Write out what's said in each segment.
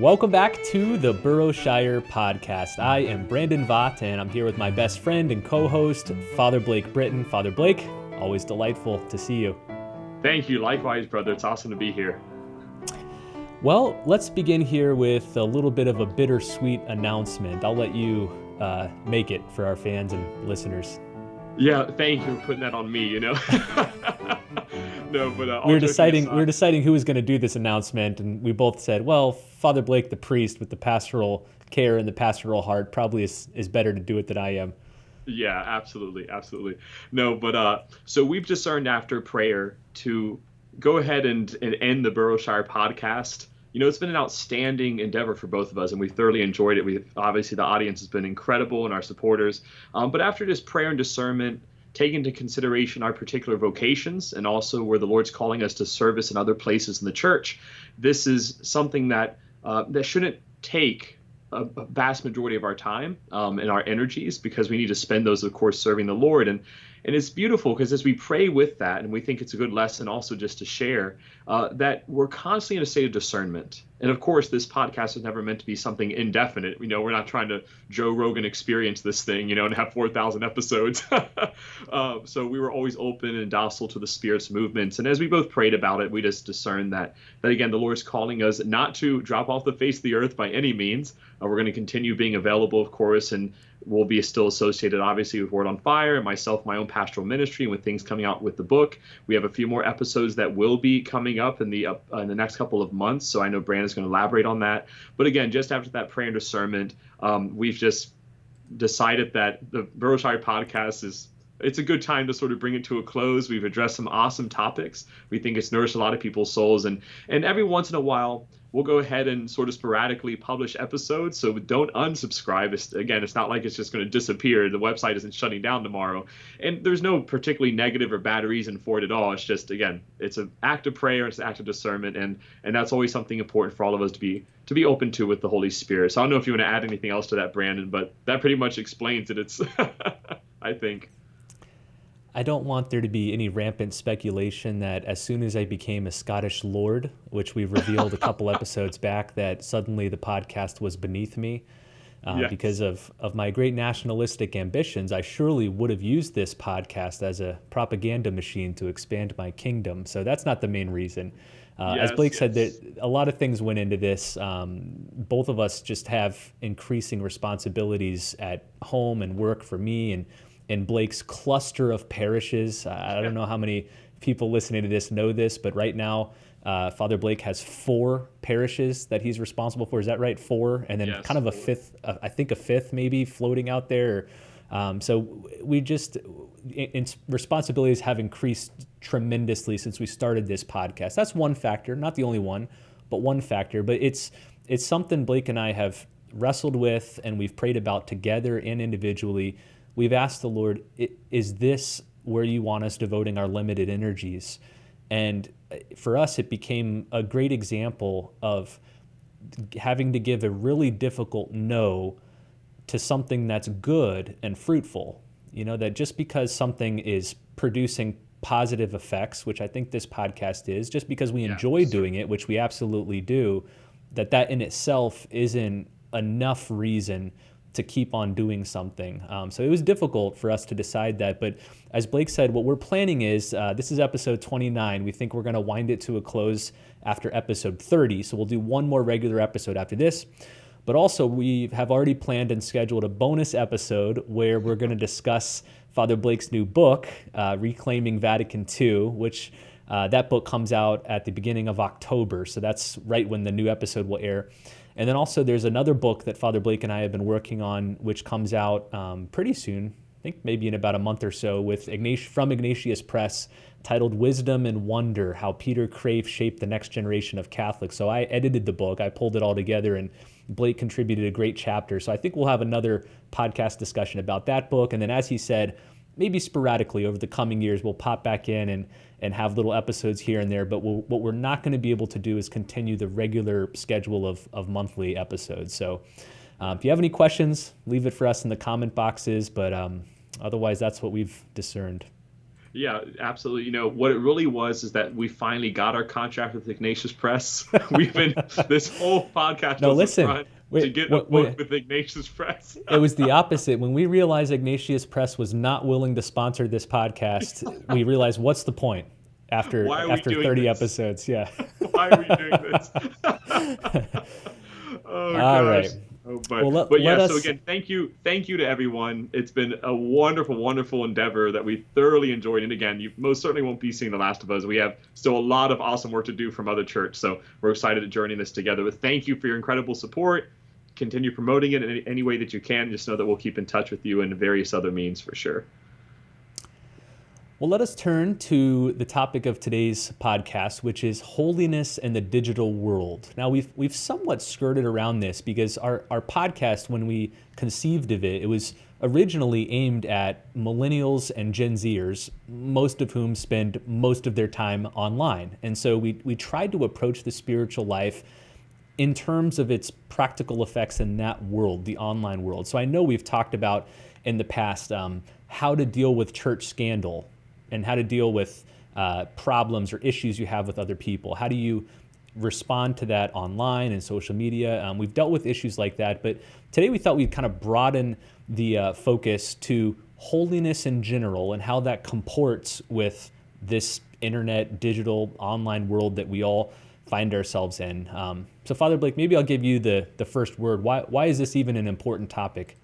Welcome back to the Burrowshire Podcast. I am Brandon Vaught, and I'm here with my best friend and co-host, Father Blake Britton. Father Blake, always delightful to see you. Thank you. Likewise, brother. It's awesome to be here. Well, let's begin here with a little bit of a bittersweet announcement. I'll let you make it for our fans and listeners. Yeah, thank you for putting that on me, No, but we were deciding who was going to do this announcement, and we both said, well, Father Blake, the priest with the pastoral care and the pastoral heart, probably is better to do it than I am. Yeah, absolutely. No, but so we've discerned after prayer to go ahead and end the Burrowshire Podcast. It's been an outstanding endeavor for both of us, and we thoroughly enjoyed it. Obviously, the audience has been incredible and our supporters. But after just prayer and discernment, take into consideration our particular vocations and also where the Lord's calling us to service in other places in the church, this is something that shouldn't take a vast majority of our time and our energies, because we need to spend those, of course, serving the Lord. And it's beautiful because as we pray with that, and we think it's a good lesson also just to share, that we're constantly in a state of discernment. And of course, this podcast is never meant to be something indefinite. We're not trying to Joe Rogan experience this thing, and have 4,000 episodes. So we were always open and docile to the Spirit's movements. And as we both prayed about it, we just discerned that again, the Lord's calling us not to drop off the face of the earth by any means. We're going to continue being available, of course, and we'll be still associated, obviously, with Word on Fire and myself, my own pastoral ministry, and with things coming out with the book. We have a few more episodes that will be coming up in the next couple of months, so I know Brandon's going to elaborate on that. But again, just after that prayer and discernment, we've just decided that the Burrowshire Podcast it's a good time to sort of bring it to a close. We've addressed some awesome topics. We think it's nourished a lot of people's souls, and every once in a while, we'll go ahead and sort of sporadically publish episodes, so don't unsubscribe. It's not like it's just going to disappear. The website isn't shutting down tomorrow. And there's no particularly negative or bad reason for it at all. It's just, again, it's an act of prayer, it's an act of discernment, and that's always something important for all of us to be open to with the Holy Spirit. So I don't know if you want to add anything else to that, Brandon, but that pretty much explains it. It's, I think. I don't want there to be any rampant speculation that as soon as I became a Scottish lord, which we revealed a couple episodes back, that suddenly the podcast was beneath me. Yes. Because of my great nationalistic ambitions, I surely would have used this podcast as a propaganda machine to expand my kingdom. So that's not the main reason. As Blake said, that a lot of things went into this. Both of us just have increasing responsibilities at home and work for me, and in Blake's cluster of parishes. I don't know how many people listening to this know this, but right now, Father Blake has 4 parishes that he's responsible for. Is that right? 4? And then yes, kind of a 5th, I think a 5th maybe floating out there. So we just, responsibilities have increased tremendously since we started this podcast. That's one factor, not the only one, but one factor. But it's something Blake and I have wrestled with, and we've prayed about together and individually. We've asked the Lord, is this where you want us devoting our limited energies? And for us, it became a great example of having to give a really difficult no to something that's good and fruitful. That just because something is producing positive effects, which I think this podcast is, just because we enjoy doing it, which we absolutely do, that in itself isn't enough reason to keep on doing something. So it was difficult for us to decide that. But as Blake said, what we're planning is, this is episode 29. We think we're going to wind it to a close after episode 30. So we'll do one more regular episode after this. But also we have already planned and scheduled a bonus episode where we're going to discuss Father Blake's new book, Reclaiming Vatican II, which that book comes out at the beginning of October. So that's right when the new episode will air. And then also there's another book that Father Blake and I have been working on, which comes out pretty soon, I think maybe in about a month or so, from Ignatius Press, titled Wisdom and Wonder, How Peter Crave Shaped the Next Generation of Catholics. So I edited the book, I pulled it all together, and Blake contributed a great chapter. So I think we'll have another podcast discussion about that book. And then, as he said, maybe sporadically over the coming years, we'll pop back in and have little episodes here and there. But what we're not going to be able to do is continue the regular schedule of monthly episodes. So if you have any questions, leave it for us in the comment boxes. But otherwise, that's what we've discerned. Yeah, absolutely. What it really was is that we finally got our contract with Ignatius Press. We've been this whole podcast No, was a listen. front to Wait, get a what, book wait. with Ignatius Press. It was the opposite. When we realized Ignatius Press was not willing to sponsor this podcast, we realized what's the point Why are we after doing 30 this? episodes. Yeah. Why are we doing this? Oh All gosh. right. Oh, Well, but let yeah. So us. again, thank you to everyone. It's been a wonderful, wonderful endeavor that we thoroughly enjoyed. And again, you most certainly won't be seeing The Last of Us. We have still a lot of awesome work to do from other church. So we're excited to journey this together. But thank you for your incredible support. Continue promoting it in any way that you can. Just know that we'll keep in touch with you in various other means for sure. Well, let us turn to the topic of today's podcast, which is holiness in the digital world. Now, we've somewhat skirted around this because our podcast, when we conceived of it, it was originally aimed at millennials and Gen Zers, most of whom spend most of their time online. And so we tried to approach the spiritual life in terms of its practical effects in that world, the online world. So I know we've talked about in the past how to deal with church scandal and how to deal with problems or issues you have with other people. How do you respond to that online and social media? We've dealt with issues like that, but today we thought we'd kind of broaden the focus to holiness in general and how that comports with this internet, digital, online world that we all find ourselves in. So Father Blake, maybe I'll give you the first word. Why is this even an important topic?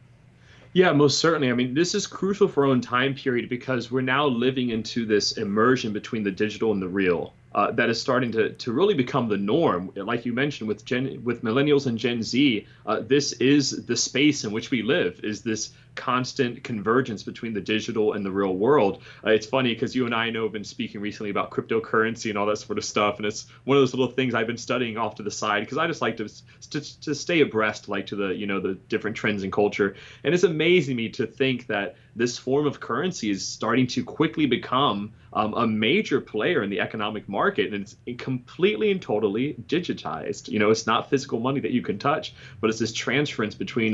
Yeah, most certainly. I mean, this is crucial for our own time period because we're now living into this immersion between the digital and the real that is starting to really become the norm. Like you mentioned, with millennials and Gen Z, this is the space in which we live, is this constant convergence between the digital and the real world. It's funny because you and I know have been speaking recently about cryptocurrency and all that sort of stuff, and it's one of those little things I've been studying off to the side because I just like to stay abreast, like to the different trends in culture. And it's amazing me to think that this form of currency is starting to quickly become a major player in the economic market, and it's completely and totally digitized. It's not physical money that you can touch, but it's this transference between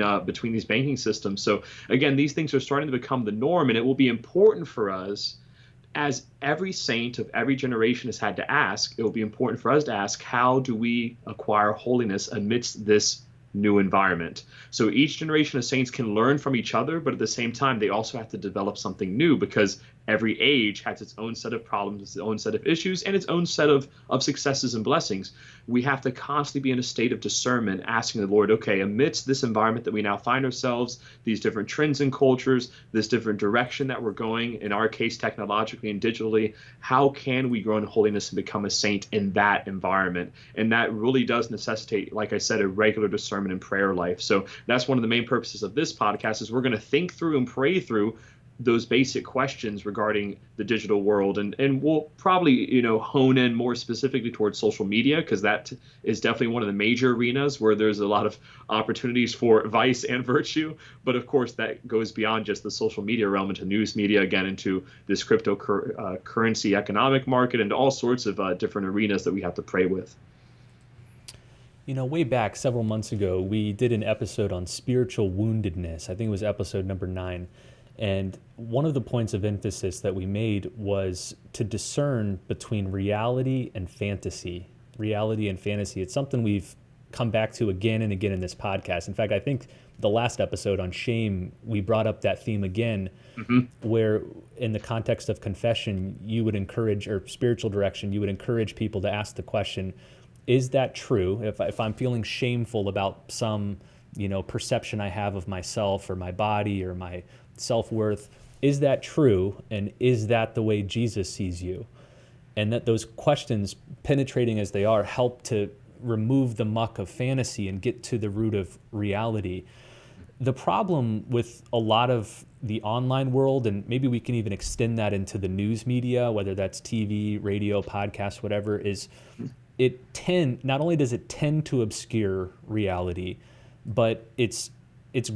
these banking systems. So again, these things are starting to become the norm, and it will be important for us, as every saint of every generation has had to ask, it will be important for us to ask, how do we acquire holiness amidst this new environment? So each generation of saints can learn from each other, but at the same time, they also have to develop something new because every age has its own set of problems, its own set of issues, and its own set of successes and blessings. We have to constantly be in a state of discernment, asking the Lord, okay, amidst this environment that we now find ourselves, these different trends and cultures, this different direction that we're going, in our case, technologically and digitally, how can we grow in holiness and become a saint in that environment? And that really does necessitate, like I said, a regular discernment and prayer life. So that's one of the main purposes of this podcast, is we're going to think through and pray through those basic questions regarding the digital world, and we'll probably hone in more specifically towards social media, because that is definitely one of the major arenas where there's a lot of opportunities for vice and virtue. But of course, that goes beyond just the social media realm into news media, again into this cryptocurrency economic market, and all sorts of different arenas that we have to pray with. Way back several months ago, we did an episode on spiritual woundedness. I think it was episode number 9. And one of the points of emphasis that we made was to discern between reality and fantasy. Reality and fantasy. It's something we've come back to again and again in this podcast. In fact, I think the last episode on shame, we brought up that theme again, where in the context of confession, you would encourage, or spiritual direction, you would encourage people to ask the question, is that true? If I'm feeling shameful about some perception I have of myself or my body or my self-worth, is that true? And is that the way Jesus sees you? And that those questions, penetrating as they are, help to remove the muck of fantasy and get to the root of reality. The problem with a lot of the online world, and maybe we can even extend that into the news media, whether that's TV, radio, podcast, whatever, is not only does it tend to obscure reality, but it's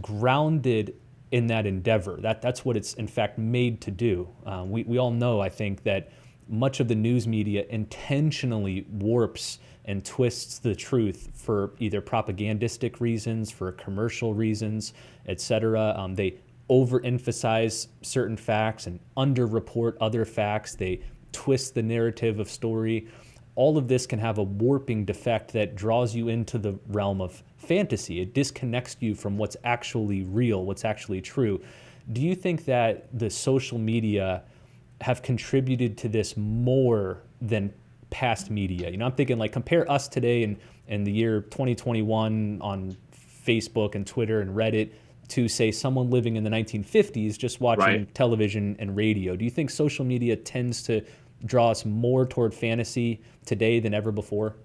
grounded in that endeavor. That's what it's in fact made to do. We all know, I think, that much of the news media intentionally warps and twists the truth for either propagandistic reasons, for commercial reasons, etc. They overemphasize certain facts and underreport other facts. They twist the narrative of story. All of this can have a warping defect that draws you into the realm of fantasy. It disconnects you from what's actually real, what's actually true. Do you think that the social media have contributed to this more than past media? I'm thinking like compare us today in the year 2021 on Facebook and Twitter and Reddit to say someone living in the 1950s just watching television and radio. Do you think social media tends to draw us more toward fantasy today than ever before?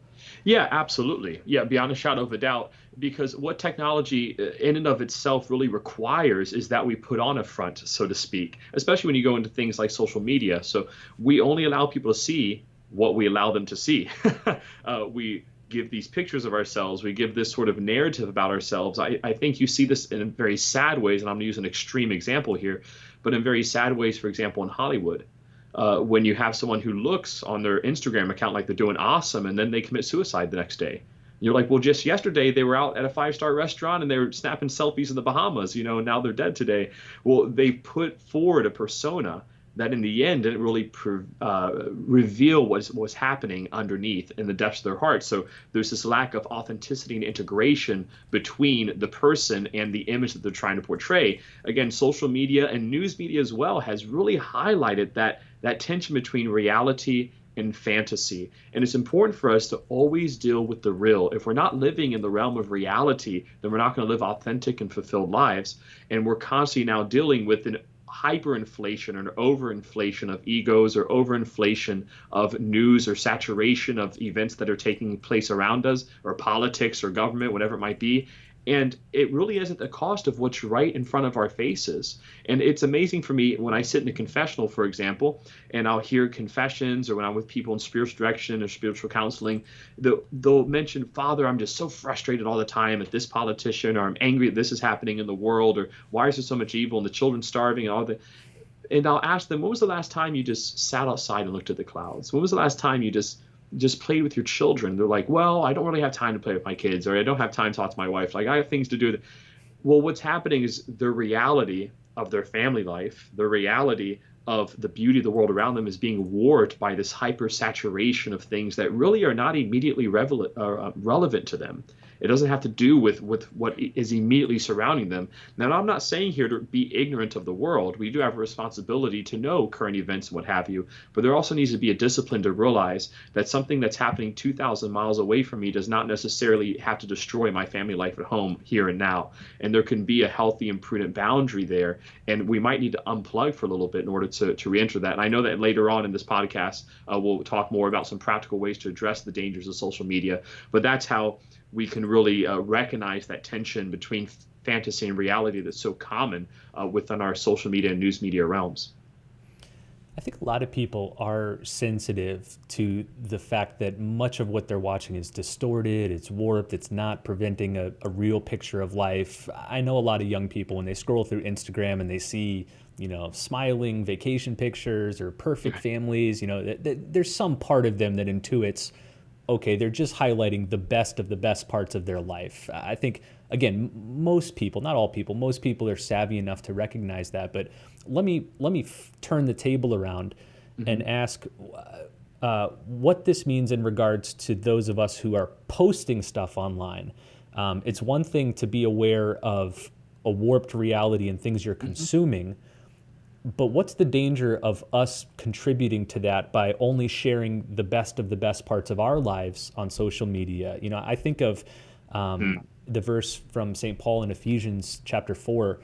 Yeah, absolutely. Yeah, beyond a shadow of a doubt, because what technology in and of itself really requires is that we put on a front, so to speak, especially when you go into things like social media. So we only allow people to see what we allow them to see. We give these pictures of ourselves. We give this sort of narrative about ourselves. I think you see this in very sad ways, and I'm going to use an extreme example here, but in very sad ways, for example, in Hollywood. When you have someone who looks on their Instagram account like they're doing awesome, and then they commit suicide the next day. You're like, well, just yesterday they were out at a 5-star restaurant and they were snapping selfies in the Bahamas, and now they're dead today. Well, they put forward a persona that in the end didn't really reveal what's happening underneath in the depths of their heart. So there's this lack of authenticity and integration between the person and the image that they're trying to portray. Again, social media and news media as well has really highlighted that tension between reality and fantasy. And it's important for us to always deal with the real. If we're not living in the realm of reality, then we're not going to live authentic and fulfilled lives. And we're constantly now dealing with an hyperinflation or overinflation of egos or overinflation of news or saturation of events that are taking place around us or politics or government, whatever it might be. And it really is at the cost of what's right in front of our faces. And it's amazing for me when I sit in a confessional, for example, and I'll hear confessions, or when I'm with people in spiritual direction or spiritual counseling, they'll mention, Father, I'm just so frustrated all the time at this politician, or I'm angry that this is happening in the world, or why is there so much evil and the children starving and all that. And I'll ask them, when was the last time you just sat outside and looked at the clouds? When was the last time you just played with your children? They're like, well, I don't really have time to play with my kids, or I don't have time to talk to my wife. Like, I have things to do. Well, what's happening is the reality of their family life, the reality of the beauty of the world around them is being warped by this hypersaturation of things that really are not immediately relevant to them. It doesn't have to do with what is immediately surrounding them. Now, I'm not saying here to be ignorant of the world. We do have a responsibility to know current events and what have you, but there also needs to be a discipline to realize that something that's happening 2,000 miles away from me does not necessarily have to destroy my family life at home here and now. And there can be a healthy and prudent boundary there, and we might need to unplug for a little bit in order to re-enter that. And I know that later on in this podcast, we'll talk more about some practical ways to address the dangers of social media, but that's how we can really recognize that tension between fantasy and reality that's so common within our social media and news media realms. I think a lot of people are sensitive to the fact that much of what they're watching is distorted, it's warped, it's not presenting a real picture of life. I know a lot of young people, when they scroll through Instagram and they see, smiling vacation pictures or perfect families, there's some part of them that intuits, okay, they're just highlighting the best of the best parts of their life. I think, again, most people, not all people, most people are savvy enough to recognize that. But let me turn the table around and ask what this means in regards to those of us who are posting stuff online. It's one thing to be aware of a warped reality and things you're consuming, but what's the danger of us contributing to that by only sharing the best of the best parts of our lives on social media? I think of the verse from St. Paul in Ephesians chapter 4.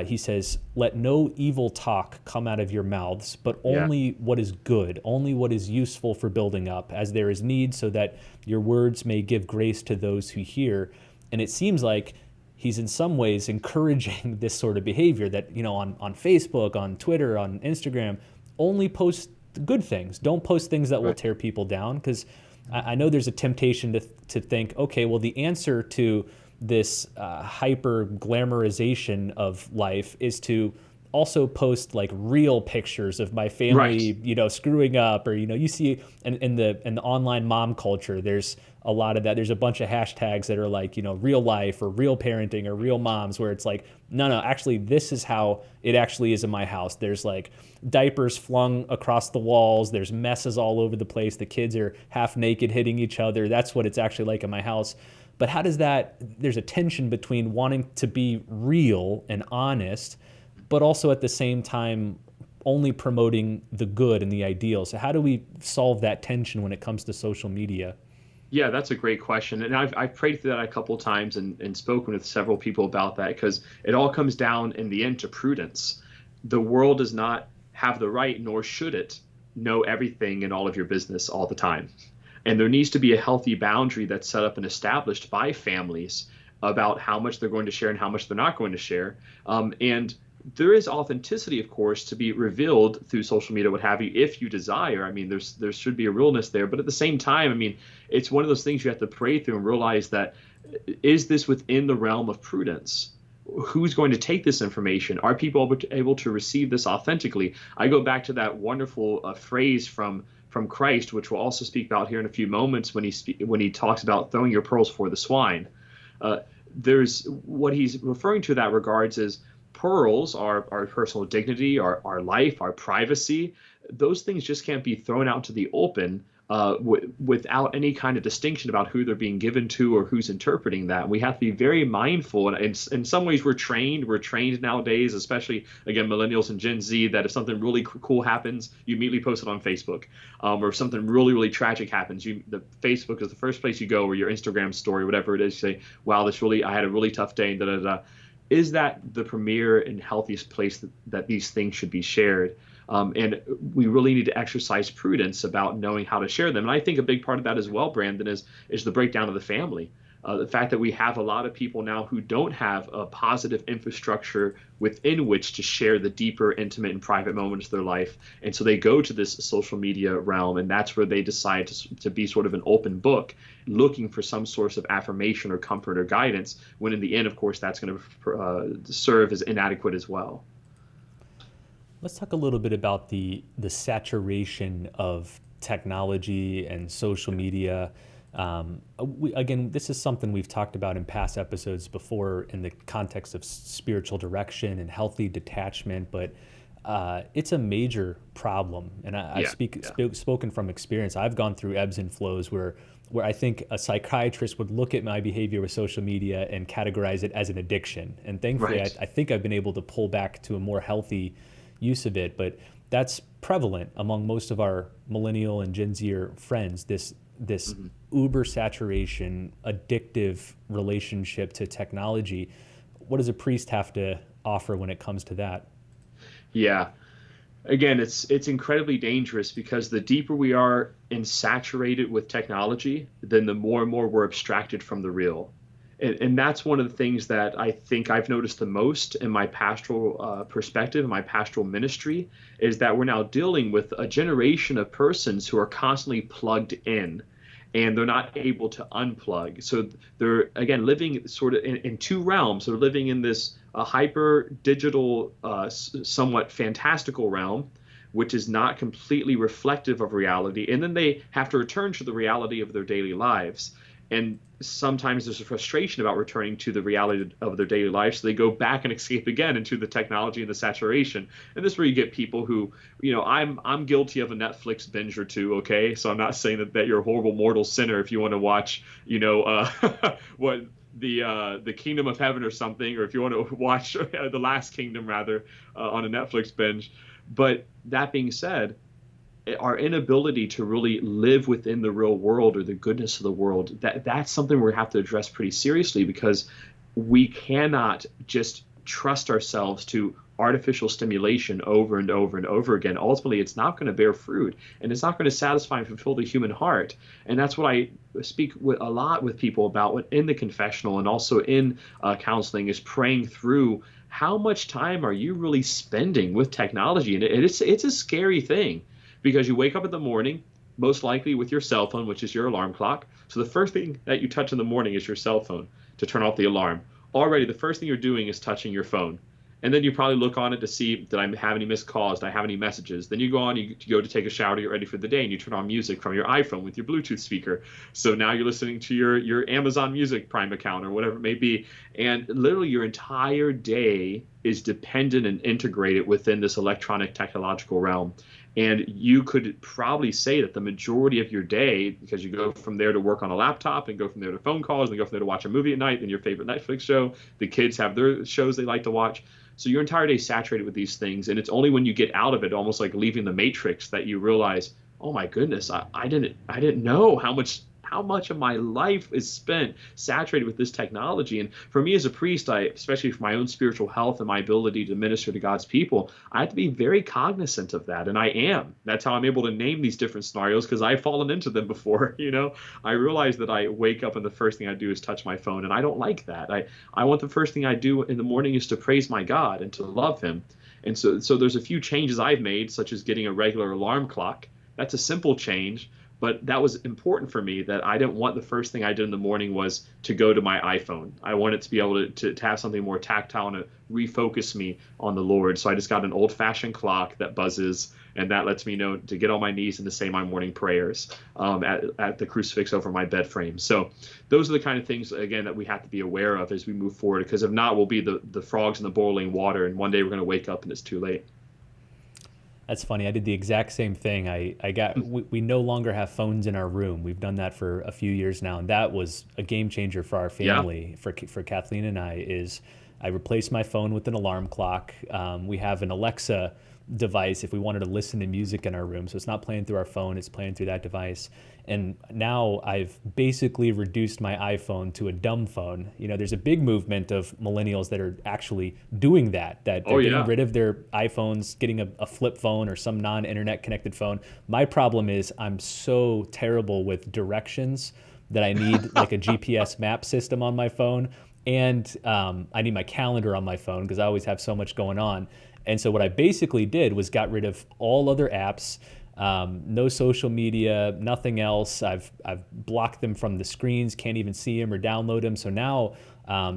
He says, let no evil talk come out of your mouths, but only what is good, only what is useful for building up, as there is need, so that your words may give grace to those who hear. And it seems like he's in some ways encouraging this sort of behavior that, on Facebook, on Twitter, on Instagram, only post good things. Don't post things that will tear people down. Because I know there's a temptation to think, okay, well, the answer to this hyper glamorization of life is to also post like real pictures of my family, Right. screwing up, or you see in the online mom culture, there's a lot of that. There's a bunch of hashtags that are like, real life or real parenting or real moms, where it's like, no, actually, this is how it actually is in my house. There's like diapers flung across the walls. There's messes all over the place. The kids are half naked hitting each other. That's what it's actually like in my house. But how does there's a tension between wanting to be real and honest, but also at the same time only promoting the good and the ideal. So how do we solve that tension when it comes to social media? Yeah, that's a great question. And I've prayed through that a couple of times and spoken with several people about that, because it all comes down in the end to prudence. The world does not have the right, nor should it, know everything in all of your business all the time. And there needs to be a healthy boundary that's set up and established by families about how much they're going to share and how much they're not going to share. And there is authenticity, of course, to be revealed through social media, what have you, if you desire. I mean, there should be a realness there. But at the same time, I mean, it's one of those things you have to pray through and realize that, is this within the realm of prudence? Who's going to take this information? Are people able to receive this authentically? I go back to that wonderful phrase from Christ, which we'll also speak about here in a few moments, when he talks about throwing your pearls before the swine. There's what he's referring to in that regards is pearls, our personal dignity, our life, our privacy. Those things just can't be thrown out to the open without any kind of distinction about who they're being given to or who's interpreting that. We have to be very mindful. And in some ways, we're trained nowadays, especially, again, millennials and Gen Z, that if something really cool happens, you immediately post it on Facebook. Or if something really, really tragic happens, the Facebook is the first place you go, or your Instagram story, whatever it is. You say, wow, I had a really tough day, and da da da. Is that the premier and healthiest place that these things should be shared? And we really need to exercise prudence about knowing how to share them. And I think a big part of that as well, Brandon, is the breakdown of the family. The fact that we have a lot of people now who don't have a positive infrastructure within which to share the deeper, intimate, and private moments of their life. And so they go to this social media realm, and that's where they decide to be sort of an open book, looking for some source of affirmation or comfort or guidance, when in the end, of course, that's going to serve as inadequate as well. Let's talk a little bit about the saturation of technology and social media. Again, this is something we've talked about in past episodes before in the context of spiritual direction and healthy detachment, but it's a major problem. And I've spoken from experience. I've gone through ebbs and flows where I think a psychiatrist would look at my behavior with social media and categorize it as an addiction. And thankfully, Right. I think I've been able to pull back to a more healthy use of it, but that's prevalent among most of our millennial and Gen Zer friends, this uber saturation, addictive relationship to technology. What does a priest have to offer when it comes to that? Yeah. Again, it's incredibly dangerous, because the deeper we are saturated with technology, then the more and more we're abstracted from the real. And that's one of the things that I think I've noticed the most in my pastoral perspective, my pastoral ministry, is that we're now dealing with a generation of persons who are constantly plugged in, and they're not able to unplug. So they're, again, living sort of in two realms. They're living in this hyper digital, somewhat fantastical realm, which is not completely reflective of reality. And then they have to return to the reality of their daily lives. And sometimes there's a frustration about returning to the reality of their daily life, so they go back and escape again into the technology and the saturation. And this is where you get people who, I'm guilty of a Netflix binge or two, okay? So I'm not saying that you're a horrible mortal sinner if you want to watch, what the Kingdom of Heaven or something, or if you want to watch The Last Kingdom, rather, on a Netflix binge. But that being said, our inability to really live within the real world or the goodness of the world, that's something we have to address pretty seriously, because we cannot just trust ourselves to artificial stimulation over and over and over again. Ultimately, it's not going to bear fruit, and it's not going to satisfy and fulfill the human heart. And that's what I speak a lot with people about in the confessional, and also in counseling, is praying through how much time are you really spending with technology. And it's a scary thing, because you wake up in the morning, most likely with your cell phone, which is your alarm clock. So the first thing that you touch in the morning is your cell phone to turn off the alarm. Already, the first thing you're doing is touching your phone. And then you probably look on it to see, did I have any missed calls? Did I have any messages? Then you go on, you go to take a shower to get ready for the day, and you turn on music from your iPhone with your Bluetooth speaker. So now you're listening to your Amazon Music Prime account or whatever it may be. And literally your entire day is dependent and integrated within this electronic technological realm. And you could probably say that the majority of your day, because you go from there to work on a laptop and go from there to phone calls and go from there to watch a movie at night, then your favorite Netflix show, the kids have their shows they like to watch. So your entire day is saturated with these things. And it's only when you get out of it, almost like leaving the matrix, that you realize, oh my goodness, I didn't know how much of my life is spent saturated with this technology. And for me as a priest, especially for my own spiritual health and my ability to minister to God's people, I have to be very cognizant of that. And I am. That's how I'm able to name these different scenarios, because I've fallen into them before. I realize that I wake up and the first thing I do is touch my phone, and I don't like that. I want the first thing I do in the morning is to praise my God and to love him. And so there's a few changes I've made, such as getting a regular alarm clock. That's a simple change. But that was important for me, that I didn't want the first thing I did in the morning was to go to my iPhone. I wanted to be able to have something more tactile and to refocus me on the Lord. So I just got an old-fashioned clock that buzzes, and that lets me know to get on my knees and to say my morning prayers at the crucifix over my bed frame. So those are the kind of things, again, that we have to be aware of as we move forward, because if not, we'll be the frogs in the boiling water, and one day we're going to wake up and it's too late. That's funny. I did the exact same thing. We no longer have phones in our room. We've done that for a few years now, and that was a game changer for our family. Yeah. For Kathleen and I replaced my phone with an alarm clock. We have an Alexa device if we wanted to listen to music in our room, so it's not playing through our phone, it's playing through that device. And now I've basically reduced my iPhone to a dumb phone. There's a big movement of millennials that are actually doing that they're getting rid of their iPhones, getting a flip phone or some non-internet connected phone. My problem is I'm so terrible with directions that I need like a GPS map system on my phone, and I need my calendar on my phone because I always have so much going on. And so what I basically did was got rid of all other apps, no social media, nothing else. I've blocked them from the screens, can't even see them or download them. So now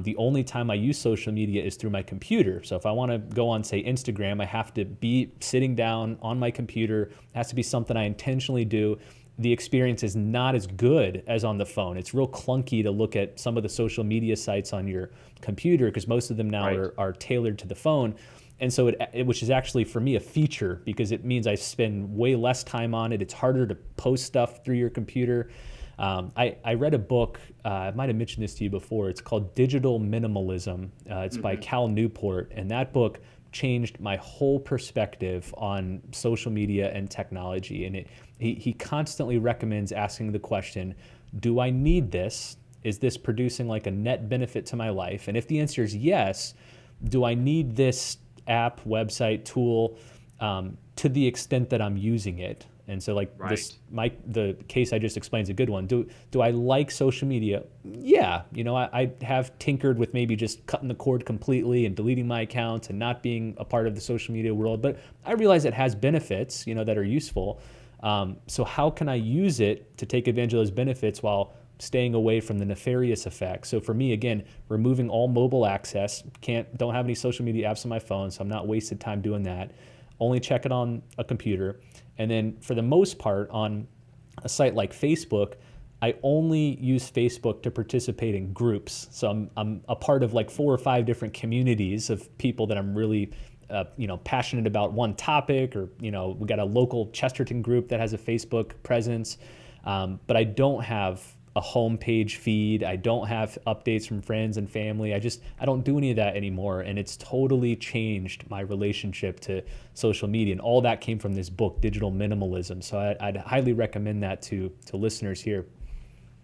the only time I use social media is through my computer. So if I want to go on, say, Instagram, I have to be sitting down on my computer. It has to be something I intentionally do. The experience is not as good as on the phone. It's real clunky to look at some of the social media sites on your computer because most of them now are tailored to the phone. And so which is actually for me a feature because it means I spend way less time on it. It's harder to post stuff through your computer. I read a book, I might have mentioned this to you before. It's called Digital Minimalism. It's by Cal Newport. And that book changed my whole perspective on social media and technology. And he constantly recommends asking the question, do I need this? Is this producing like a net benefit to my life? And if the answer is yes, do I need this app, website, tool to the extent that I'm using it? And so the case I just explained is a good one. Do I like social media? Yeah. I have tinkered with maybe just cutting the cord completely and deleting my accounts and not being a part of the social media world. But I realize it has benefits, that are useful. So how can I use it to take advantage of those benefits while staying away from the nefarious effects? So for me, again, removing all mobile access, don't have any social media apps on my phone, so I'm not wasted time doing that. Only check it on a computer. And then for the most part on a site like Facebook, I only use Facebook to participate in groups. So I'm a part of like 4 or 5 different communities of people that I'm really passionate about one topic, or we got a local Chesterton group that has a Facebook presence. But I don't have a homepage feed. I don't have updates from friends and family. I don't do any of that anymore. And it's totally changed my relationship to social media. And all that came from this book, Digital Minimalism. So I'd highly recommend that to listeners here.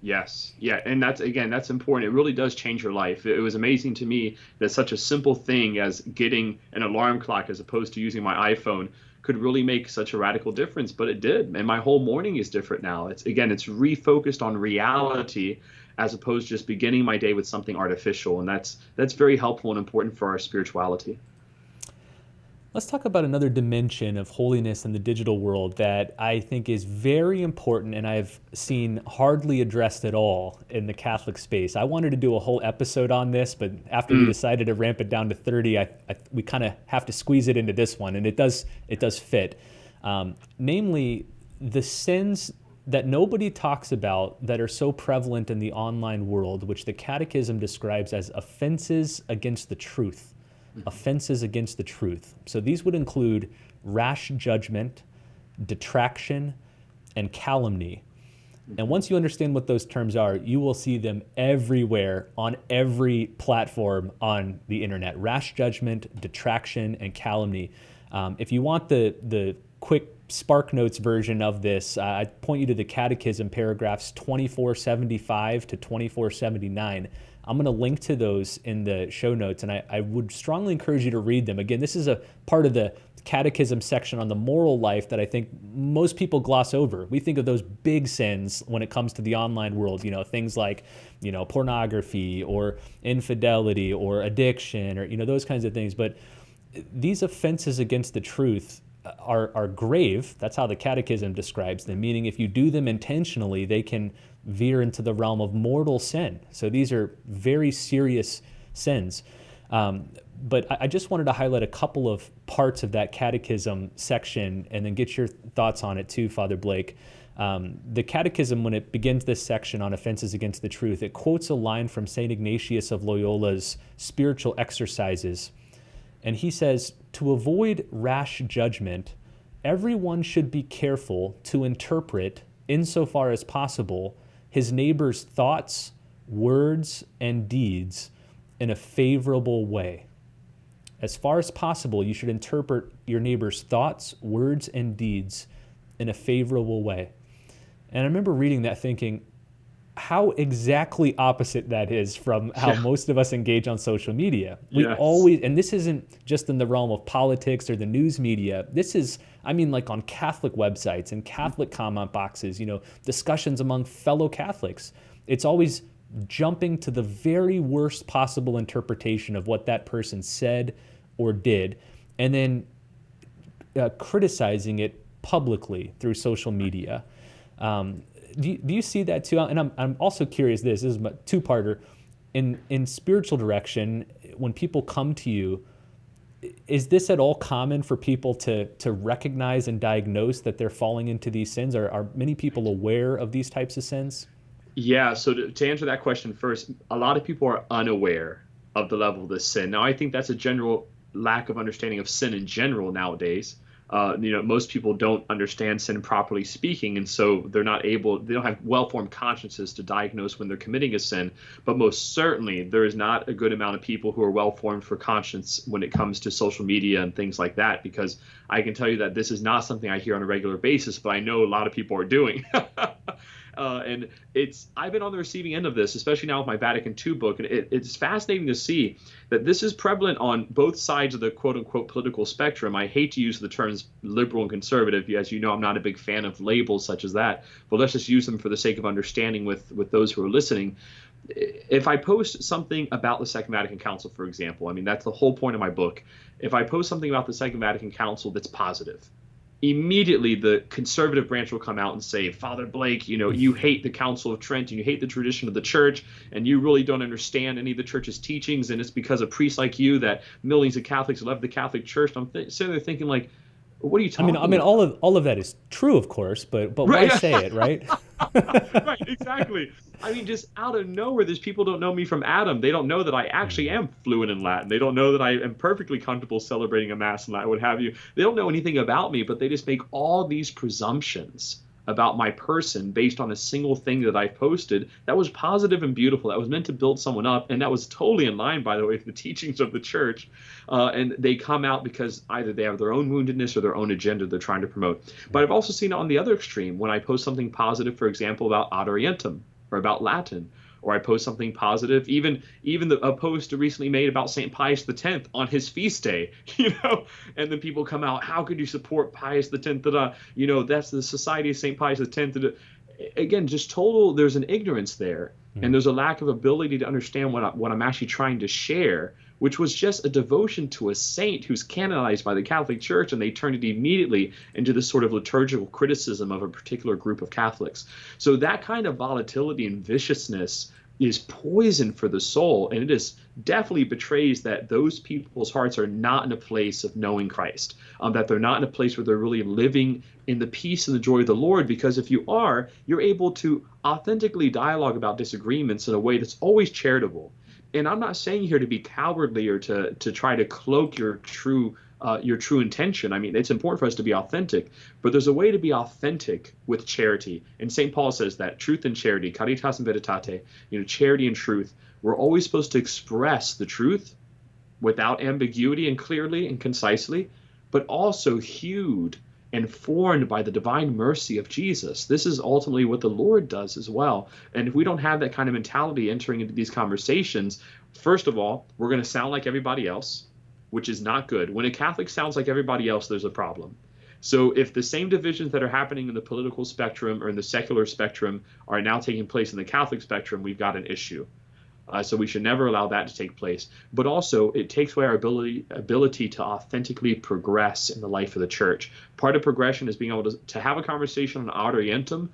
Yes. Yeah. And that's important. It really does change your life. It was amazing to me that such a simple thing as getting an alarm clock as opposed to using my iPhone could really make such a radical difference, but it did. And my whole morning is different now. It's refocused on reality as opposed to just beginning my day with something artificial. And that's very helpful and important for our spirituality. Let's talk about another dimension of holiness in the digital world that I think is very important and I've seen hardly addressed at all in the Catholic space. I wanted to do a whole episode on this, but after we decided to ramp it down to 30, we kind of have to squeeze it into this one, and it does fit. Namely, the sins that nobody talks about that are so prevalent in the online world, which the Catechism describes as offenses against the truth. Offenses against the truth. So these would include rash judgment, detraction, and calumny. And once you understand what those terms are, you will see them everywhere on every platform on the internet. Rash judgment, detraction, and calumny. If you want the quick Spark Notes version of this, I point you to the Catechism paragraphs 2475 to 2479. I'm going to link to those in the show notes, and I would strongly encourage you to read them. Again, this is a part of the Catechism section on the moral life that I think most people gloss over. We think of those big sins when it comes to the online world, things like, pornography or infidelity or addiction or, those kinds of things. But these offenses against the truth are grave. That's how the Catechism describes them, meaning if you do them intentionally, they can veer into the realm of mortal sin. So these are very serious sins. But I just wanted to highlight a couple of parts of that Catechism section and then get your thoughts on it too, Father Blake. The Catechism, when it begins this section on offenses against the truth, it quotes a line from St. Ignatius of Loyola's Spiritual Exercises. And he says, to avoid rash judgment, everyone should be careful to interpret, insofar as possible, his neighbor's thoughts, words, and deeds in a favorable way. As far as possible, you should interpret your neighbor's thoughts, words, and deeds in a favorable way. And I remember reading that thinking, how exactly opposite that is from how most of us engage on social media. We always, and this isn't just in the realm of politics or the news media. This is, like on Catholic websites and Catholic comment boxes, discussions among fellow Catholics. It's always jumping to the very worst possible interpretation of what that person said or did, and then criticizing it publicly through social media. Do you see that too? And I'm also curious, this is a two-parter. In spiritual direction, when people come to you, is this at all common for people to recognize and diagnose that they're falling into these sins? Are many people aware of these types of sins? Yeah, so to answer that question first, a lot of people are unaware of the level of this sin. Now, I think that's a general lack of understanding of sin in general nowadays. Most people don't understand sin properly speaking, and so they don't have well-formed consciences to diagnose when they're committing a sin. But most certainly, there is not a good amount of people who are well-formed for conscience when it comes to social media and things like that, because I can tell you that this is not something I hear on a regular basis, but I know a lot of people are doing. And I've been on the receiving end of this, especially now with my Vatican II book, and it's fascinating to see that this is prevalent on both sides of the quote-unquote political spectrum. I hate to use the terms liberal and conservative. As you know, I'm not a big fan of labels such as that, but let's just use them for the sake of understanding with those who are listening. If I post something about the Second Vatican Council, for example, that's the whole point of my book. If I post something about the Second Vatican Council that's positive, immediately the conservative branch will come out and say, Father Blake, you hate the Council of Trent and you hate the tradition of the church and you really don't understand any of the church's teachings, and it's because of priests like you that millions of Catholics left the Catholic Church. And I'm sitting there thinking, like, what are you talking about? all of that is true, of course, but why say it, right? Right, exactly. Just out of nowhere, these people don't know me from Adam. They don't know that I actually am fluent in Latin. They don't know that I am perfectly comfortable celebrating a Mass in Latin, what have you. They don't know anything about me, but they just make all these presumptions about my person based on a single thing that I posted that was positive and beautiful, that was meant to build someone up, and that was totally in line, by the way, with the teachings of the church. And they come out because either they have their own woundedness or their own agenda they're trying to promote. But I've also seen it on the other extreme when I post something positive, for example, about Ad Orientem or about Latin, or I post something positive, even a post recently made about St. Pius X on his feast day, and then people come out, how could you support Pius X? That's the Society of St. Pius X. Again, just total, there's an ignorance there, and there's a lack of ability to understand what I'm actually trying to share which was just a devotion to a saint who's canonized by the Catholic Church, and they turned it immediately into this sort of liturgical criticism of a particular group of Catholics. So that kind of volatility and viciousness is poison for the soul, and it is definitely betrays that those people's hearts are not in a place of knowing Christ, that they're not in a place where they're really living in the peace and the joy of the Lord, because if you are, you're able to authentically dialogue about disagreements in a way that's always charitable. And I'm not saying here to be cowardly or to try to cloak your true intention. I mean, it's important for us to be authentic, but there's a way to be authentic with charity. And St. Paul says that truth and charity, caritas and veritate, charity and truth, we're always supposed to express the truth without ambiguity and clearly and concisely, but also hued and formed by the divine mercy of Jesus. This is ultimately what the Lord does as well. And if we don't have that kind of mentality entering into these conversations, first of all, we're going to sound like everybody else, which is not good. When a Catholic sounds like everybody else, there's a problem. So if the same divisions that are happening in the political spectrum or in the secular spectrum are now taking place in the Catholic spectrum, we've got an issue. So we should never allow that to take place. But also, it takes away our ability to authentically progress in the life of the church. Part of progression is being able to have a conversation on ad orientem,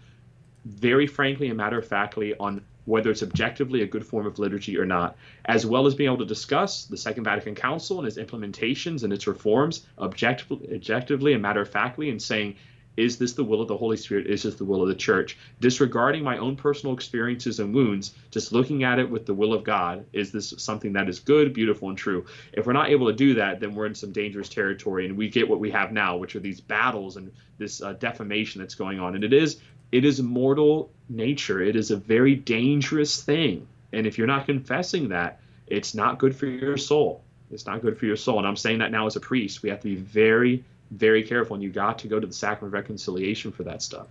very frankly and matter-of-factly, on whether it's objectively a good form of liturgy or not, as well as being able to discuss the Second Vatican Council and its implementations and its reforms objectively and matter-of-factly, and saying, is this the will of the Holy Spirit? Is this the will of the Church? Disregarding my own personal experiences and wounds, just looking at it with the will of God. Is this something that is good, beautiful, and true? If we're not able to do that, then we're in some dangerous territory, and we get what we have now, which are these battles and this defamation that's going on. And it is mortal nature. It is a very dangerous thing. And if you're not confessing that, it's not good for your soul. It's not good for your soul. And I'm saying that now as a priest. We have to be very, very careful, and you got to go to the sacrament of reconciliation for that stuff.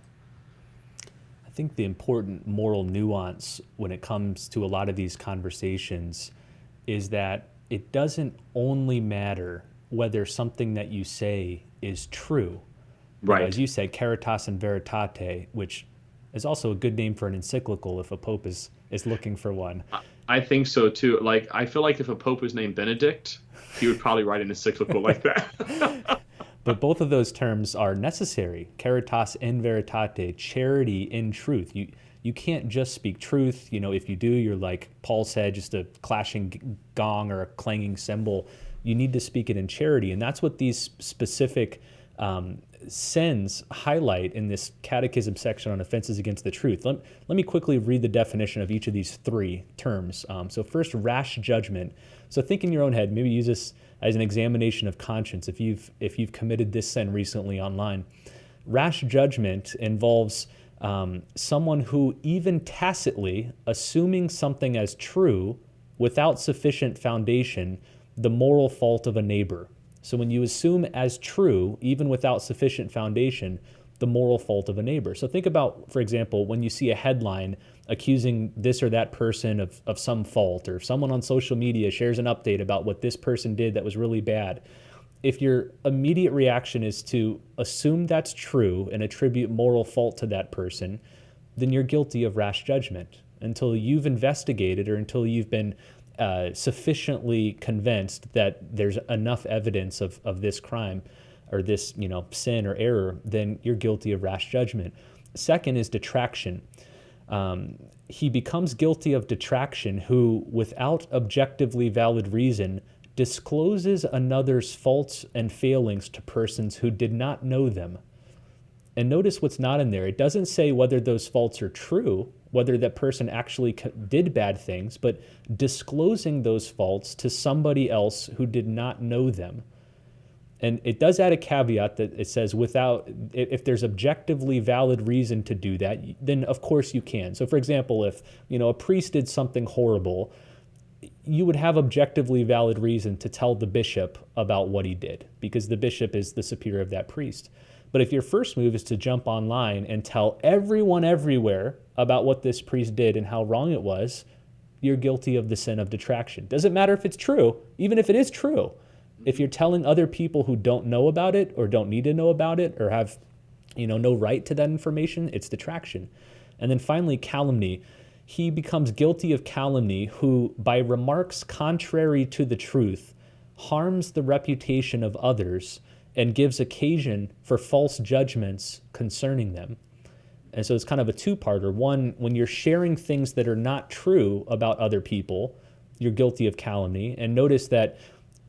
I think the important moral nuance when it comes to a lot of these conversations is that it doesn't only matter whether something that you say is true. Right. As you said, caritas and veritate, which is also a good name for an encyclical if a pope is looking for one. I think so too. Like, I feel like if a pope was named Benedict, he would probably write an encyclical like that. But both of those terms are necessary. Caritas in veritate, charity in truth. You can't just speak truth. If you do, you're like Paul said, just a clashing gong or a clanging cymbal. You need to speak it in charity. And that's what these specific sins highlight in this catechism section on offenses against the truth. Let me quickly read the definition of each of these three terms. So first, rash judgment. So think in your own head, maybe use this as an examination of conscience if you've committed this sin recently online. Rash judgment involves someone who, even tacitly assuming something as true without sufficient foundation, the moral fault of a neighbor. So when you assume as true, even without sufficient foundation, the moral fault of a neighbor. So think about, for example, when you see a headline accusing this or that person of some fault, or someone on social media shares an update about what this person did that was really bad. If your immediate reaction is to assume that's true and attribute moral fault to that person, then you're guilty of rash judgment until you've investigated or until you've been sufficiently convinced that there's enough evidence of this crime or this sin or error, then you're guilty of rash judgment. Second is detraction. He becomes guilty of detraction who, without objectively valid reason, discloses another's faults and failings to persons who did not know them. And notice what's not in there. It doesn't say whether those faults are true, whether that person actually did bad things, but disclosing those faults to somebody else who did not know them. And it does add a caveat that it says if there's objectively valid reason to do that, then of course you can. So for example, if a priest did something horrible, you would have objectively valid reason to tell the bishop about what he did, because the bishop is the superior of that priest. But if your first move is to jump online and tell everyone everywhere about what this priest did and how wrong it was, you're guilty of the sin of detraction. Doesn't matter if it's true, even if it is true. If you're telling other people who don't know about it or don't need to know about it or have no right to that information, it's detraction. And then finally, calumny. he becomes guilty of calumny, who, by remarks contrary to the truth, harms the reputation of others and gives occasion for false judgments concerning them. And so it's kind of a two-parter. One, when you're sharing things that are not true about other people, you're guilty of calumny. And notice that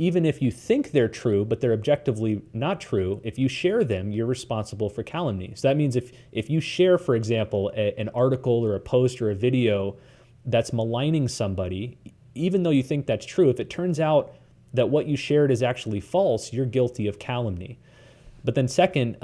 even if you think they're true, but they're objectively not true, if you share them, you're responsible for calumny. So that means if you share, for example, an article or a post or a video that's maligning somebody, even though you think that's true, if it turns out that what you shared is actually false, you're guilty of calumny. But then second,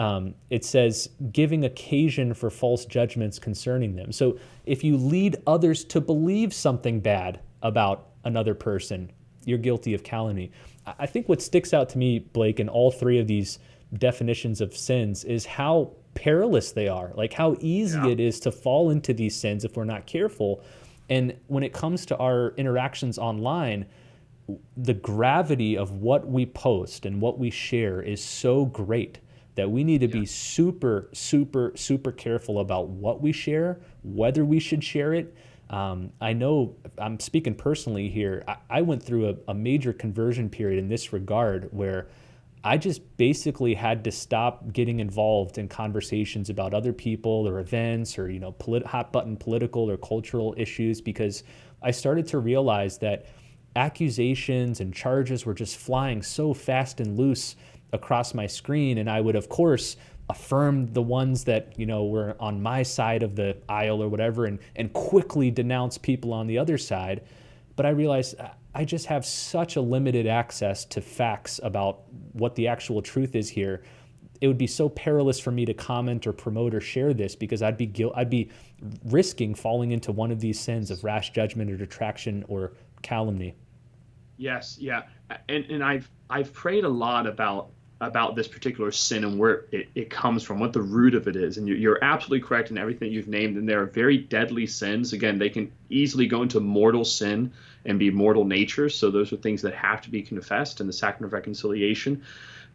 it says giving occasion for false judgments concerning them. So if you lead others to believe something bad about another person, you're guilty of calumny. I think what sticks out to me, Blake, in all three of these definitions of sins is how perilous they are, like how easy it is to fall into these sins if we're not careful. And when it comes to our interactions online, the gravity of what we post and what we share is so great that we need to be super, super, super careful about what we share, whether we should share it. I know I'm speaking personally here. I went through a major conversion period in this regard where I just basically had to stop getting involved in conversations about other people or events or, hot button political or cultural issues, because I started to realize that accusations and charges were just flying so fast and loose across my screen. And I would, of course, affirm the ones that, were on my side of the aisle or whatever, and quickly denounce people on the other side. But I realized I just have such a limited access to facts about what the actual truth is here. It would be so perilous for me to comment or promote or share this, because I'd be risking falling into one of these sins of rash judgment or detraction or calumny. Yes, yeah, and I've prayed a lot about this particular sin and where it comes from, what the root of it is. And you're absolutely correct in everything you've named. And they are very deadly sins. Again, they can easily go into mortal sin and be mortal nature. So those are things that have to be confessed in the sacrament of reconciliation.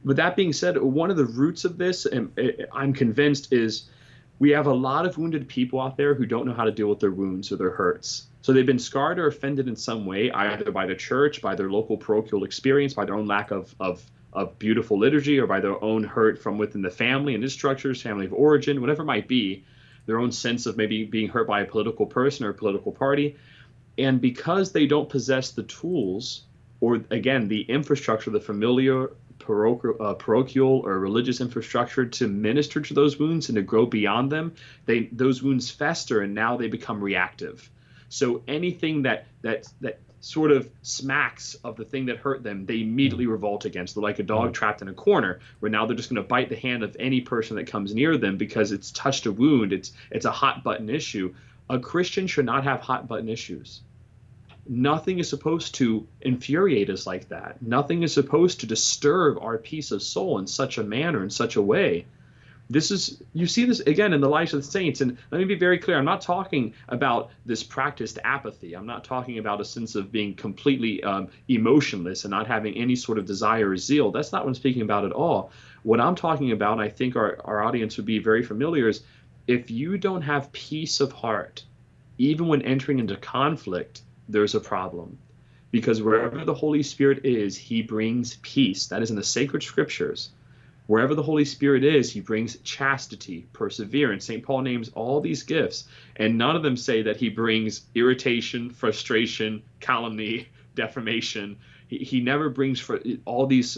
But that being said, one of the roots of this, and I'm convinced, is we have a lot of wounded people out there who don't know how to deal with their wounds or their hurts. So they've been scarred or offended in some way, either by the church, by their local parochial experience, by their own lack of beautiful liturgy, or by their own hurt from within the family and its structures, family of origin, whatever it might be, their own sense of maybe being hurt by a political person or a political party. And because they don't possess the tools, or again, the infrastructure, the familiar parochial or religious infrastructure to minister to those wounds and to grow beyond them, those wounds fester and now they become reactive. So anything that sort of smacks of the thing that hurt them, they immediately revolt against. They're like a dog trapped in a corner, where now they're just going to bite the hand of any person that comes near them because it's touched a wound. It's a hot button issue. A Christian should not have hot button issues. Nothing is supposed to infuriate us like that. Nothing is supposed to disturb our peace of soul in such a manner, in such a way. You see this again in the lives of the saints. And let me be very clear. I'm not talking about this practiced apathy. I'm not talking about a sense of being completely emotionless and not having any sort of desire or zeal. That's not what I'm speaking about at all. What I'm talking about, and I think our audience would be very familiar, is if you don't have peace of heart, even when entering into conflict, there's a problem. Because wherever the Holy Spirit is, he brings peace. That is in the sacred scriptures. Wherever the Holy Spirit is, he brings chastity, perseverance. St. Paul names all these gifts, and none of them say that he brings irritation, frustration, calumny, defamation. He never brings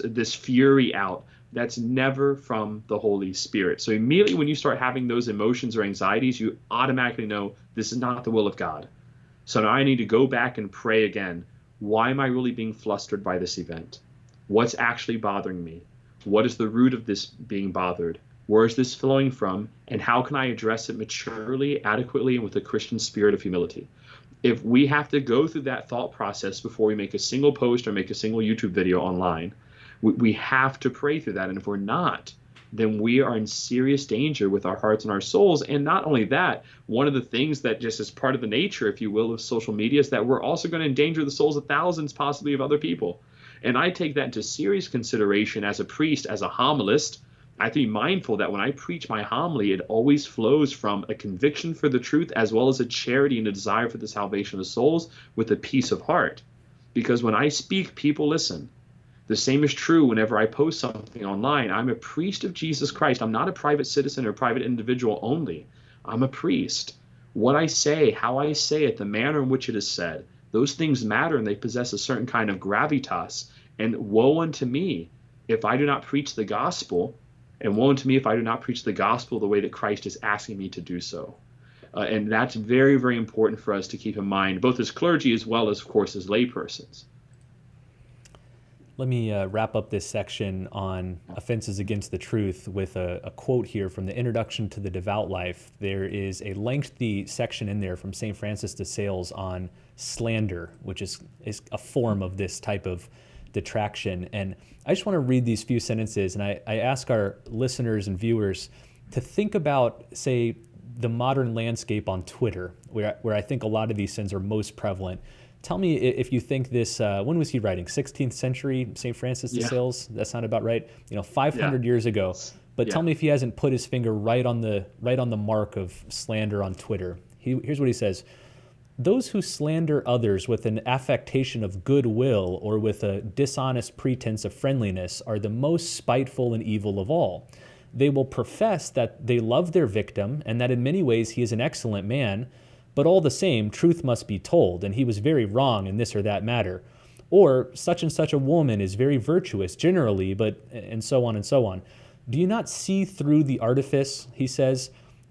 this fury out. That's never from the Holy Spirit. So immediately when you start having those emotions or anxieties, you automatically know this is not the will of God. So now I need to go back and pray again. Why am I really being flustered by this event? What's actually bothering me? What is the root of this being bothered? Where is this flowing from? And how can I address it maturely, adequately, and with a Christian spirit of humility? If we have to go through that thought process before we make a single post or make a single YouTube video online, we have to pray through that. And if we're not, then we are in serious danger with our hearts and our souls. And not only that, one of the things that just is part of the nature, if you will, of social media is that we're also going to endanger the souls of thousands, possibly of other people. And I take that into serious consideration as a priest, as a homilist, I have to be mindful that when I preach my homily, it always flows from a conviction for the truth as well as a charity and a desire for the salvation of souls with a peace of heart. Because when I speak, people listen. The same is true whenever I post something online. I'm a priest of Jesus Christ. I'm not a private citizen or private individual only. I'm a priest. What I say, how I say it, the manner in which it is said, those things matter, and they possess a certain kind of gravitas. And woe unto me if I do not preach the gospel, and woe unto me if I do not preach the gospel the way that Christ is asking me to do so. And that's very, very important for us to keep in mind, both as clergy as well as, of course, as laypersons. Let me wrap up this section on offenses against the truth with a quote here from the Introduction to the Devout Life. There is a lengthy section in there from St. Francis de Sales on slander, which is a form of this type of detraction. And I just want to read these few sentences, and I ask our listeners and viewers to think about, say, the modern landscape on Twitter, where I think a lot of these sins are most prevalent. Tell me if you think this, when was he writing? 16th century, St. Francis de Sales? That sound about right? 500 years ago. But tell me if he hasn't put his finger right on the mark of slander on Twitter. Here's what he says. Those who slander others with an affectation of goodwill or with a dishonest pretense of friendliness are the most spiteful and evil of all. They will profess that they love their victim and that in many ways he is an excellent man, but all the same, truth must be told, and he was very wrong in this or that matter. Or such and such a woman is very virtuous generally, but and so on and so on. Do you not see through the artifice? He says,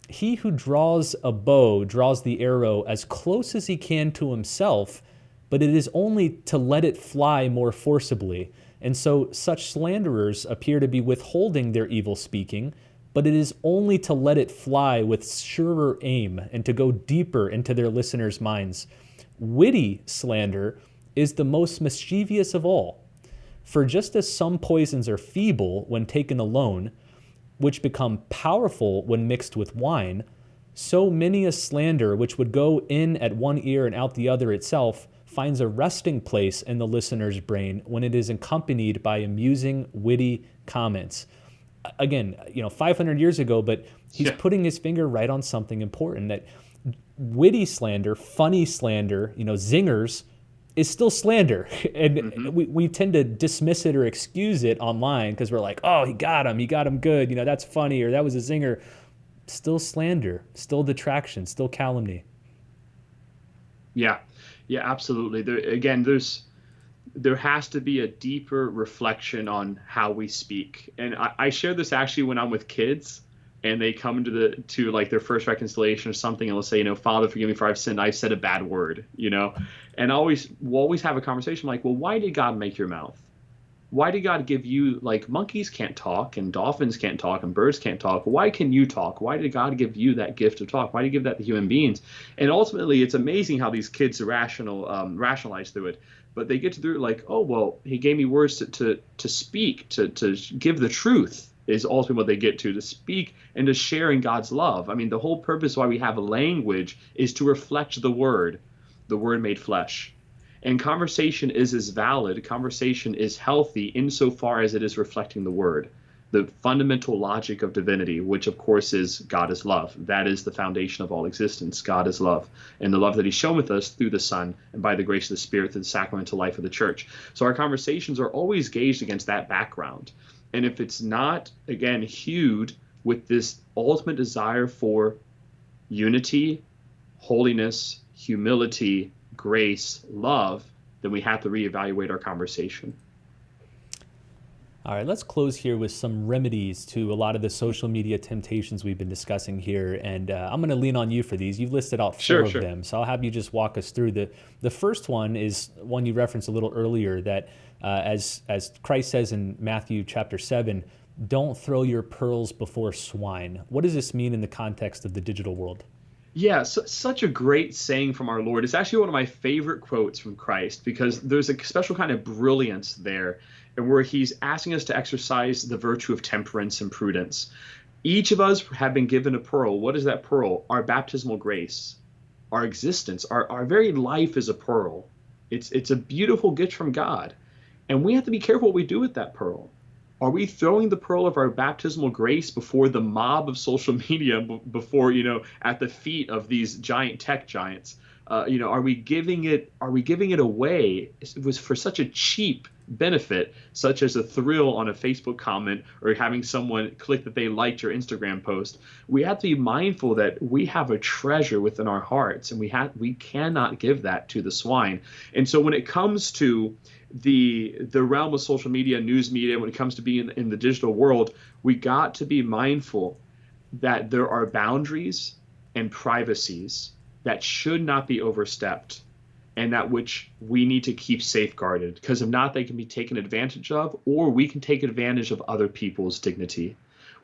he who draws a bow draws the arrow as close as he can to himself, but it is only to let it fly more forcibly. And so such slanderers appear to be withholding their evil speaking, but it is only to let it fly with surer aim and to go deeper into their listeners' minds. Witty slander is the most mischievous of all. For just as some poisons are feeble when taken alone, which become powerful when mixed with wine, so many a slander which would go in at one ear and out the other itself finds a resting place in the listener's brain when it is accompanied by amusing, witty comments. Again, 500 years ago, but he's putting his finger right on something important, that witty slander, funny slander, zingers, is still slander. And we tend to dismiss it or excuse it online because we're like, oh, he got him good, that's funny, or that was a zinger. Still slander, still detraction, still calumny. Yeah, absolutely. There has to be a deeper reflection on how we speak. And I share this actually when I'm with kids and they come to like their first reconciliation or something, and they'll say, Father, forgive me for I've sinned. I've said a bad word, and we'll always have a conversation like, well, why did God make your mouth? Why did God give you, like, monkeys can't talk and dolphins can't talk and birds can't talk? Why can you talk? Why did God give you that gift of talk? Why did he give that to human beings? And ultimately, it's amazing how these kids rationalize through it. But they get to do it like, oh, well, he gave me words to speak, to give the truth is ultimately what they get to speak and to share in God's love. I mean, the whole purpose why we have a language is to reflect the word made flesh. And conversation is as valid, conversation is healthy insofar as it is reflecting the word, the fundamental logic of divinity, which of course is God is love. That is the foundation of all existence. God is love, and the love that he's shown with us through the Son and by the grace of the Spirit through the sacramental life of the church. So our conversations are always gauged against that background. And if it's not, again, hued with this ultimate desire for unity, holiness, humility, grace, love, then we have to reevaluate our conversation. All right, let's close here with some remedies to a lot of the social media temptations we've been discussing here. And I'm going to lean on you for these. You've listed out four of them, so I'll have you just walk us through. The first one is one you referenced a little earlier, that as Christ says in Matthew chapter 7, don't throw your pearls before swine. What does this mean in the context of the digital world? Yeah, such a great saying from our Lord. It's actually one of my favorite quotes from Christ because there's a special kind of brilliance there, and where he's asking us to exercise the virtue of temperance and prudence. Each of us have been given a pearl. What is that pearl? Our baptismal grace, our existence, our very life is a pearl. It's a beautiful gift from God, and we have to be careful what we do with that pearl. Are we throwing the pearl of our baptismal grace before the mob of social media, before, at the feet of these giant tech giants? Are we giving it away? It was for such a cheap benefit, such as a thrill on a Facebook comment or having someone click that they liked your Instagram post. We have to be mindful that we have a treasure within our hearts, and we cannot give that to the swine. And so when it comes to the realm of social media, news media, when it comes to being in the digital world, we got to be mindful that there are boundaries and privacies that should not be overstepped, and that which we need to keep safeguarded, because if not, they can be taken advantage of, or we can take advantage of other people's dignity.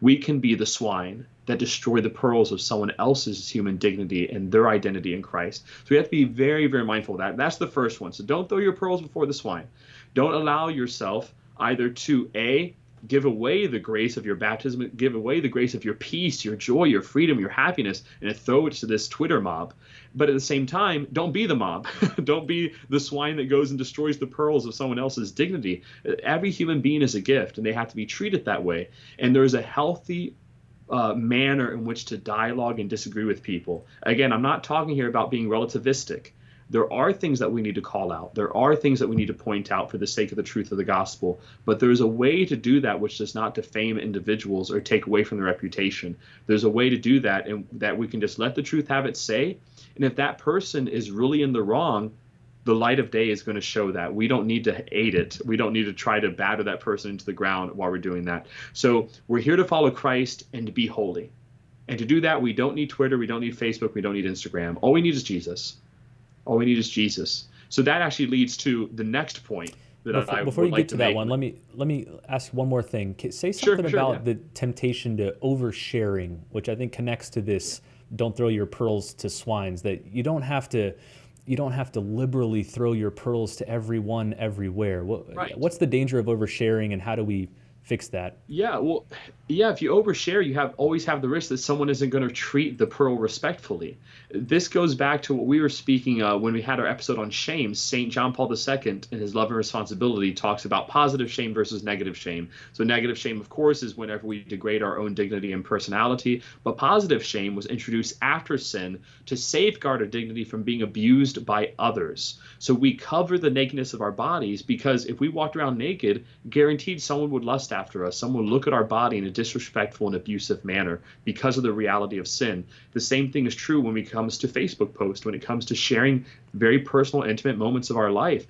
We can be the swine that destroy the pearls of someone else's human dignity and their identity in Christ. So we have to be very, very mindful of that. That's the first one. So don't throw your pearls before the swine. Don't allow yourself either to give away the grace of your baptism, give away the grace of your peace, your joy, your freedom, your happiness, and throw it to this Twitter mob. But at the same time, don't be the mob. Don't be the swine that goes and destroys the pearls of someone else's dignity. Every human being is a gift, and they have to be treated that way. And there's a healthy manner in which to dialogue and disagree with people. Again, I'm not talking here about being relativistic. There are things that we need to call out. There are things that we need to point out for the sake of the truth of the gospel. But there's a way to do that which does not defame individuals or take away from their reputation. There's a way to do that, and that we can just let the truth have its say. And if that person is really in the wrong, the light of day is going to show that. We don't need to aid it. We don't need to try to batter that person into the ground while we're doing that. So we're here to follow Christ and to be holy. And to do that, we don't need Twitter. We don't need Facebook. We don't need Instagram. All we need is Jesus. All we need is Jesus. So that actually leads to the next point that before you get to that make. one, let me ask one more thing. Say something about the temptation to oversharing, which I think connects to this. Don't throw your pearls to swines. That you don't have to liberally throw your pearls to everyone everywhere. What's the danger of oversharing, and how do we fix that? If you overshare, you always have the risk that someone isn't going to treat the pearl respectfully. This goes back to what we were speaking when we had our episode on shame. St. John Paul II, in his Love and Responsibility, talks about positive shame versus negative shame. So negative shame, of course, is whenever we degrade our own dignity and personality. But positive shame was introduced after sin to safeguard our dignity from being abused by others. So we cover the nakedness of our bodies, because if we walked around naked, guaranteed someone would lust after us. Someone would look at our body in a disrespectful and abusive manner because of the reality of sin. The same thing is true when it comes to Facebook posts, when it comes to sharing very personal, intimate moments of our life.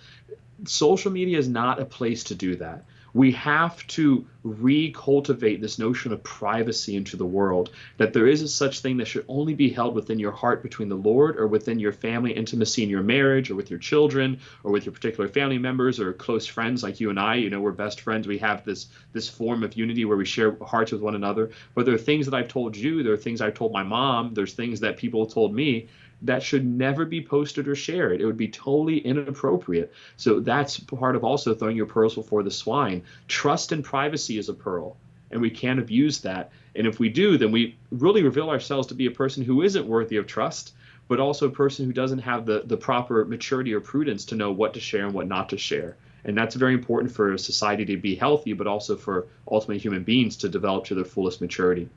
Social media is not a place to do that. We have to recultivate this notion of privacy into the world, that there is a such thing that should only be held within your heart between the Lord, or within your family intimacy in your marriage, or with your children, or with your particular family members or close friends like you and I. We're best friends. We have this form of unity where we share hearts with one another. But there are things that I've told you, there are things I've told my mom, there's things that people told me that should never be posted or shared. It would be totally inappropriate. So that's part of also throwing your pearls before the swine. Trust and privacy is a pearl, and we can't abuse that. And if we do, then we really reveal ourselves to be a person who isn't worthy of trust, but also a person who doesn't have the proper maturity or prudence to know what to share and what not to share. And that's very important for a society to be healthy, but also for ultimately human beings to develop to their fullest maturity.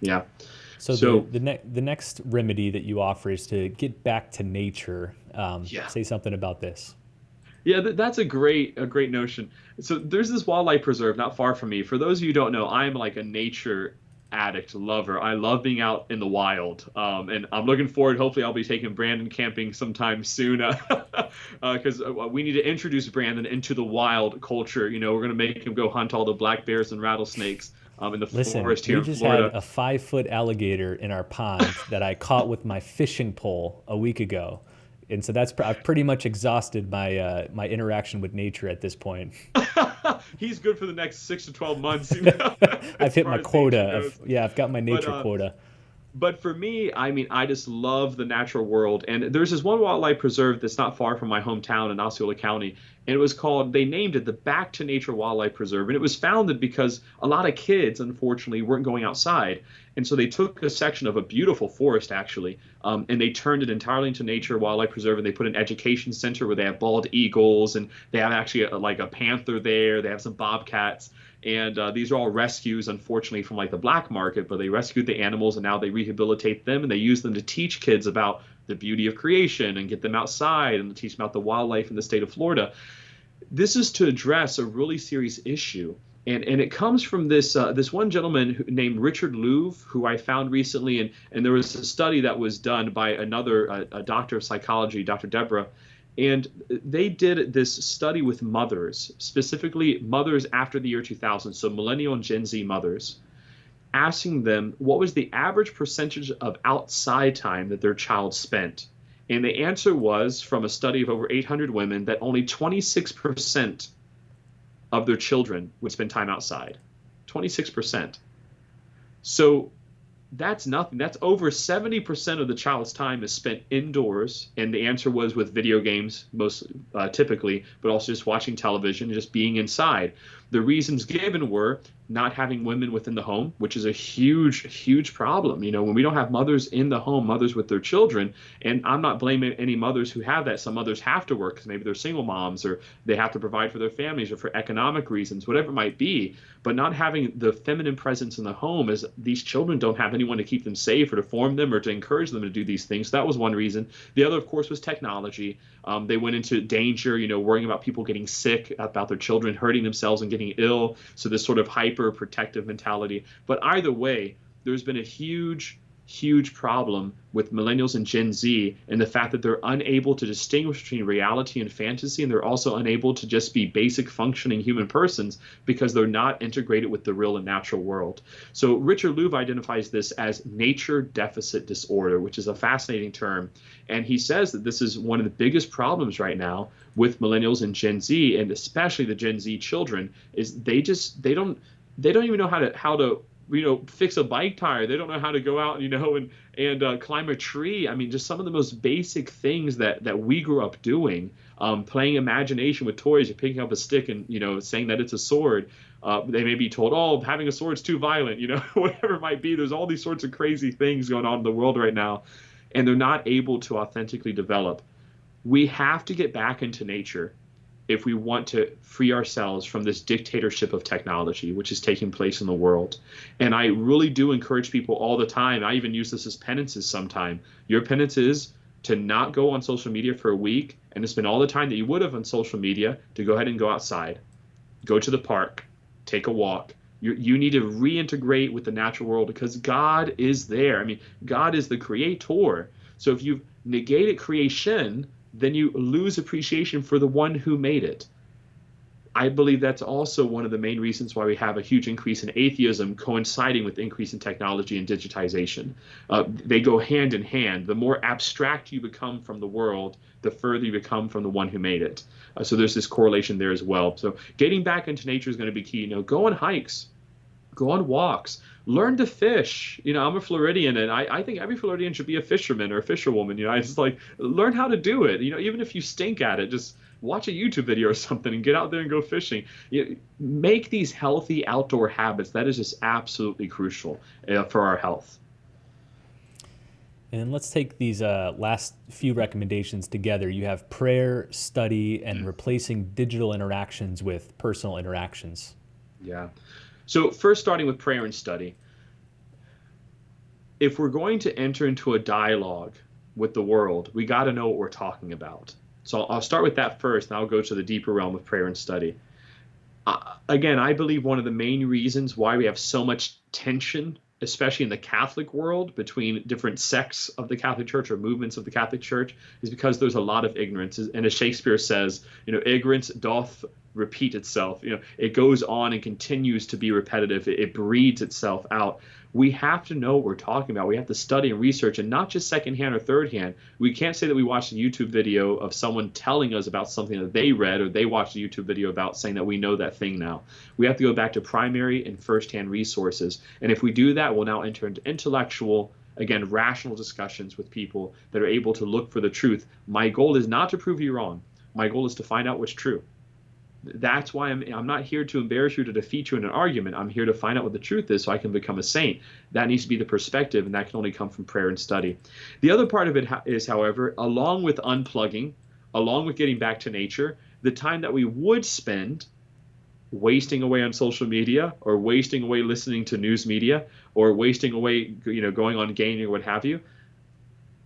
Yeah. So the next remedy that you offer is to get back to nature. Say something about this. Yeah, that's a great notion. So there's this wildlife preserve not far from me. For those of you who don't know, I'm like a nature addict, lover. I love being out in the wild, and I'm looking forward. Hopefully, I'll be taking Brandon camping sometime soon, because we need to introduce Brandon into the wild culture. We're going to make him go hunt all the black bears and rattlesnakes in the forest here in Florida. We just had a 5-foot alligator in our pond that I caught with my fishing pole a week ago. And so I've pretty much exhausted my my interaction with nature at this point. He's good for the next 6 to 12 months. I've hit my quota. I've got my nature quota. But for me, I just love the natural world. And there's this one wildlife preserve that's not far from my hometown in Osceola County. And they named it the Back to Nature Wildlife Preserve. And it was founded because a lot of kids, unfortunately, weren't going outside. And so they took a section of a beautiful forest, actually, and they turned it entirely into nature wildlife preserve. And they put an education center where they have bald eagles, and they have actually like a panther there. They have some bobcats. And these are all rescues, unfortunately, from like the black market, but they rescued the animals and now they rehabilitate them and they use them to teach kids about the beauty of creation and get them outside and teach them about the wildlife in the state of Florida. This is to address a really serious issue. And it comes from this one gentleman named Richard Louv, who I found recently, and there was a study that was done by another a doctor of psychology, Dr. Deborah, and they did this study with mothers, specifically mothers after the year 2000, so millennial and Gen Z mothers, asking them what was the average percentage of outside time that their child spent. And the answer was, from a study of over 800 women, that only 26% of their children would spend time outside. 26%. So that's nothing. That's over 70% of the child's time is spent indoors. And the answer was with video games, most typically, but also just watching television, just being inside. The reasons given were not having women within the home, which is a huge, huge problem. You know, when we don't have mothers in the home, mothers with their children, and I'm not blaming any mothers who have that. Some mothers have to work because maybe they're single moms or they have to provide for their families or for economic reasons, whatever it might be. But not having the feminine presence in the home is these children don't have anyone to keep them safe or to form them or to encourage them to do these things. So that was one reason. The other, of course, was technology. They went into danger, you know, worrying about people getting sick, about their children hurting themselves and getting ill. So this sort of hyper protective mentality. But either way, there's been a huge problem with millennials and Gen Z and the fact that they're unable to distinguish between reality and fantasy, and they're also unable to just be basic functioning human persons because they're not integrated with the real and natural world. So Richard Louv identifies this as nature deficit disorder, which is a fascinating term. And he says that this is one of the biggest problems right now with millennials and Gen Z, and especially the Gen Z children, is they don't even know how to fix a bike tire. They don't know how to go out, and climb a tree. I mean, just some of the most basic things that we grew up doing, playing imagination with toys, or picking up a stick and, saying that it's a sword. They may be told, oh, having a sword's too violent, whatever it might be. There's all these sorts of crazy things going on in the world right now, and they're not able to authentically develop. We have to get back into nature if we want to free ourselves from this dictatorship of technology, which is taking place in the world. And I really do encourage people all the time. I even use this as penances sometime. Your penance is to not go on social media for a week and to spend all the time that you would have on social media to go ahead and go outside, go to the park, take a walk. You need to reintegrate with the natural world because God is there. I mean, God is the creator. So if you've negated creation, then you lose appreciation for the one who made it. I believe that's also one of the main reasons why we have a huge increase in atheism coinciding with increase in technology and digitization. They go hand in hand. The more abstract you become from the world, the further you become from the one who made it. So there's this correlation there as well. So getting back into nature is going to be key. Go on hikes, go on walks, learn to fish. I'm a Floridian, and I think every Floridian should be a fisherman or a fisherwoman. I just learn how to do it. Even if you stink at it, just watch a YouTube video or something and get out there and go fishing. Make these healthy outdoor habits. That is just absolutely crucial for our health. And let's take these last few recommendations together. You have prayer, study, and replacing digital interactions with personal interactions. Yeah. So first, starting with prayer and study. If we're going to enter into a dialogue with the world, we got to know what we're talking about. So I'll start with that first, and I'll go to the deeper realm of prayer and study. Again, I believe one of the main reasons why we have so much tension, especially in the Catholic world, between different sects of the Catholic Church or movements of the Catholic Church, is because there's a lot of ignorance. And as Shakespeare says, ignorance doth repeat itself. It goes on and continues to be repetitive. It breeds itself out. We have to know what we're talking about. We have to study and research, and not just secondhand or third hand. We can't say that we watched a YouTube video of someone telling us about something that they read, or they watched a YouTube video about saying that we know that thing now. We have to go back to primary and firsthand resources. And if we do that, we'll now enter into intellectual, again, rational discussions with people that are able to look for the truth. My goal is not to prove you wrong. My goal is to find out what's true. That's why I'm not here to embarrass you, to defeat you in an argument. I'm here to find out what the truth is so I can become a saint. That needs to be the perspective, and that can only come from prayer and study. The other part of it is, however, along with unplugging, along with getting back to nature, the time that we would spend wasting away on social media, or wasting away listening to news media, or wasting away, going on gaming or what have you,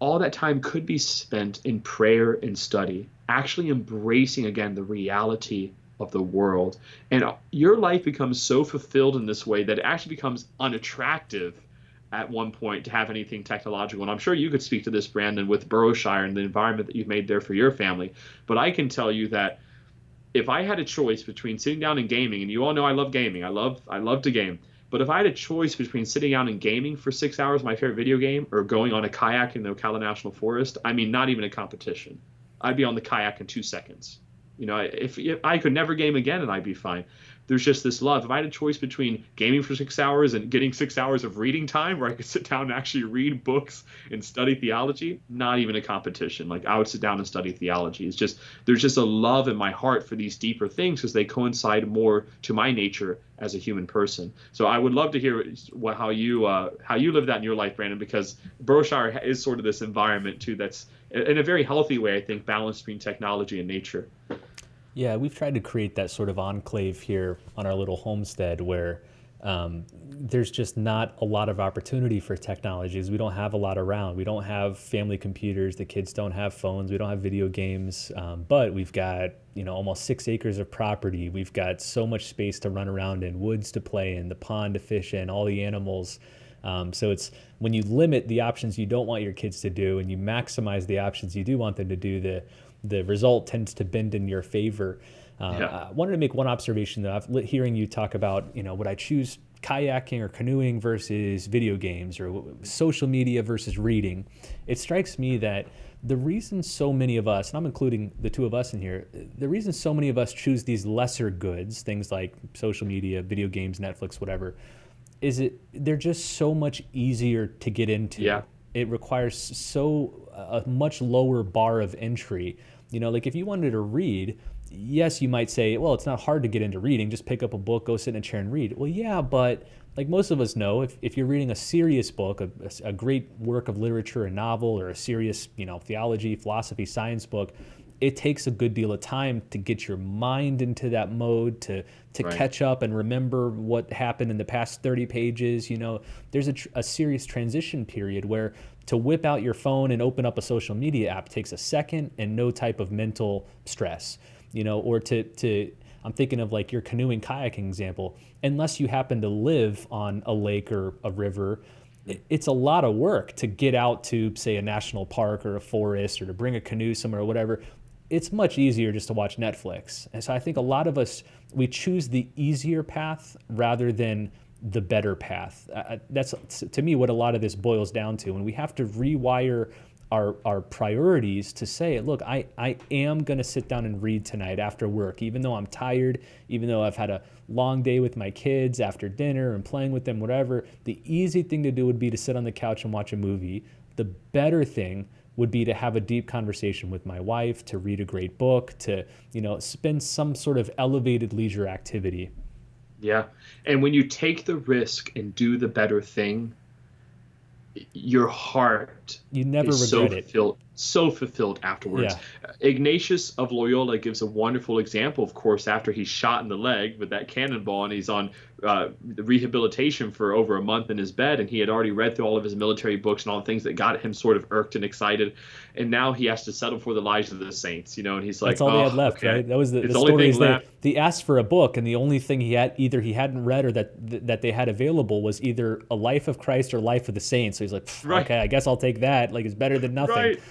all that time could be spent in prayer and study, actually embracing again the reality of the world. And your life becomes so fulfilled in this way that it actually becomes unattractive at one point to have anything technological. And I'm sure you could speak to this, Brandon, with Burrowshire and the environment that you've made there for your family. But I can tell you that if I had a choice between sitting down and gaming, and you all know I love gaming, I love to game. But if I had a choice between sitting down and gaming for 6 hours, my favorite video game, or going on a kayak in the Ocala National Forest, I mean, not even a competition. I'd be on the kayak in 2 seconds. If I could never game again, and I'd be fine. There's just this love. If I had a choice between gaming for 6 hours and getting 6 hours of reading time where I could sit down and actually read books and study theology, not even a competition. Like, I would sit down and study theology. There's just a love in my heart for these deeper things because they coincide more to my nature as a human person. So I would love to hear how you live that in your life, Brandon, because Burrowshire is sort of this environment too that's in a very healthy way, I think, balanced between technology and nature. Yeah, we've tried to create that sort of enclave here on our little homestead where there's just not a lot of opportunity for technologies. We don't have a lot around. We don't have family computers. The kids don't have phones. We don't have video games. But we've got, almost 6 acres of property. We've got so much space to run around in, woods to play in, the pond to fish in, all the animals. So it's when you limit the options you don't want your kids to do and you maximize the options you do want them to do, the result tends to bend in your favor. I wanted to make one observation though. Hearing you talk about, would I choose kayaking or canoeing versus video games or social media versus reading? It strikes me that the reason so many of us, and I'm including the two of us in here, the reason so many of us choose these lesser goods, things like social media, video games, Netflix, whatever, they're just so much easier to get into. Yeah. It requires a much lower bar of entry. Like if you wanted to read, yes, you might say, well, it's not hard to get into reading. Just pick up a book, go sit in a chair and read. Well, yeah, but like most of us know, if you're reading a serious book, a great work of literature, a novel, or a serious, theology, philosophy, science book, it takes a good deal of time to get your mind into that mode, to right. catch up and remember what happened in the past 30 pages. There's a serious transition period where to whip out your phone and open up a social media app takes a second and no type of mental stress, or I'm thinking of like your canoeing kayaking example. Unless you happen to live on a lake or a river, it's a lot of work to get out to, say, a national park or a forest or to bring a canoe somewhere or whatever. It's much easier just to watch Netflix. And so I think a lot of us, we choose the easier path rather than the better path. That's, to me, what a lot of this boils down to. And we have to rewire our priorities to say, look, I am going to sit down and read tonight after work, even though I'm tired, even though I've had a long day with my kids after dinner and playing with them, whatever. The easy thing to do would be to sit on the couch and watch a movie. The better thing would be to have a deep conversation with my wife, to read a great book, to, spend some sort of elevated leisure activity. Yeah. And when you take the risk and do the better thing, your heart you never is regret so fulfilled afterwards. Yeah. Ignatius of Loyola gives a wonderful example, of course, after he's shot in the leg with that cannonball and he's on rehabilitation for over a month in his bed, and he had already read through all of his military books and all the things that got him sort of irked and excited, and now he has to settle for the lives of the saints, and he's like, that's all they had left, okay. Right? That was the story. Is they asked for a book, and the only thing he hadn't read or that they had available was either a Life of Christ or Life of the Saints. So he's like, right. Okay, I guess I'll take that. Like, it's better than nothing. Right.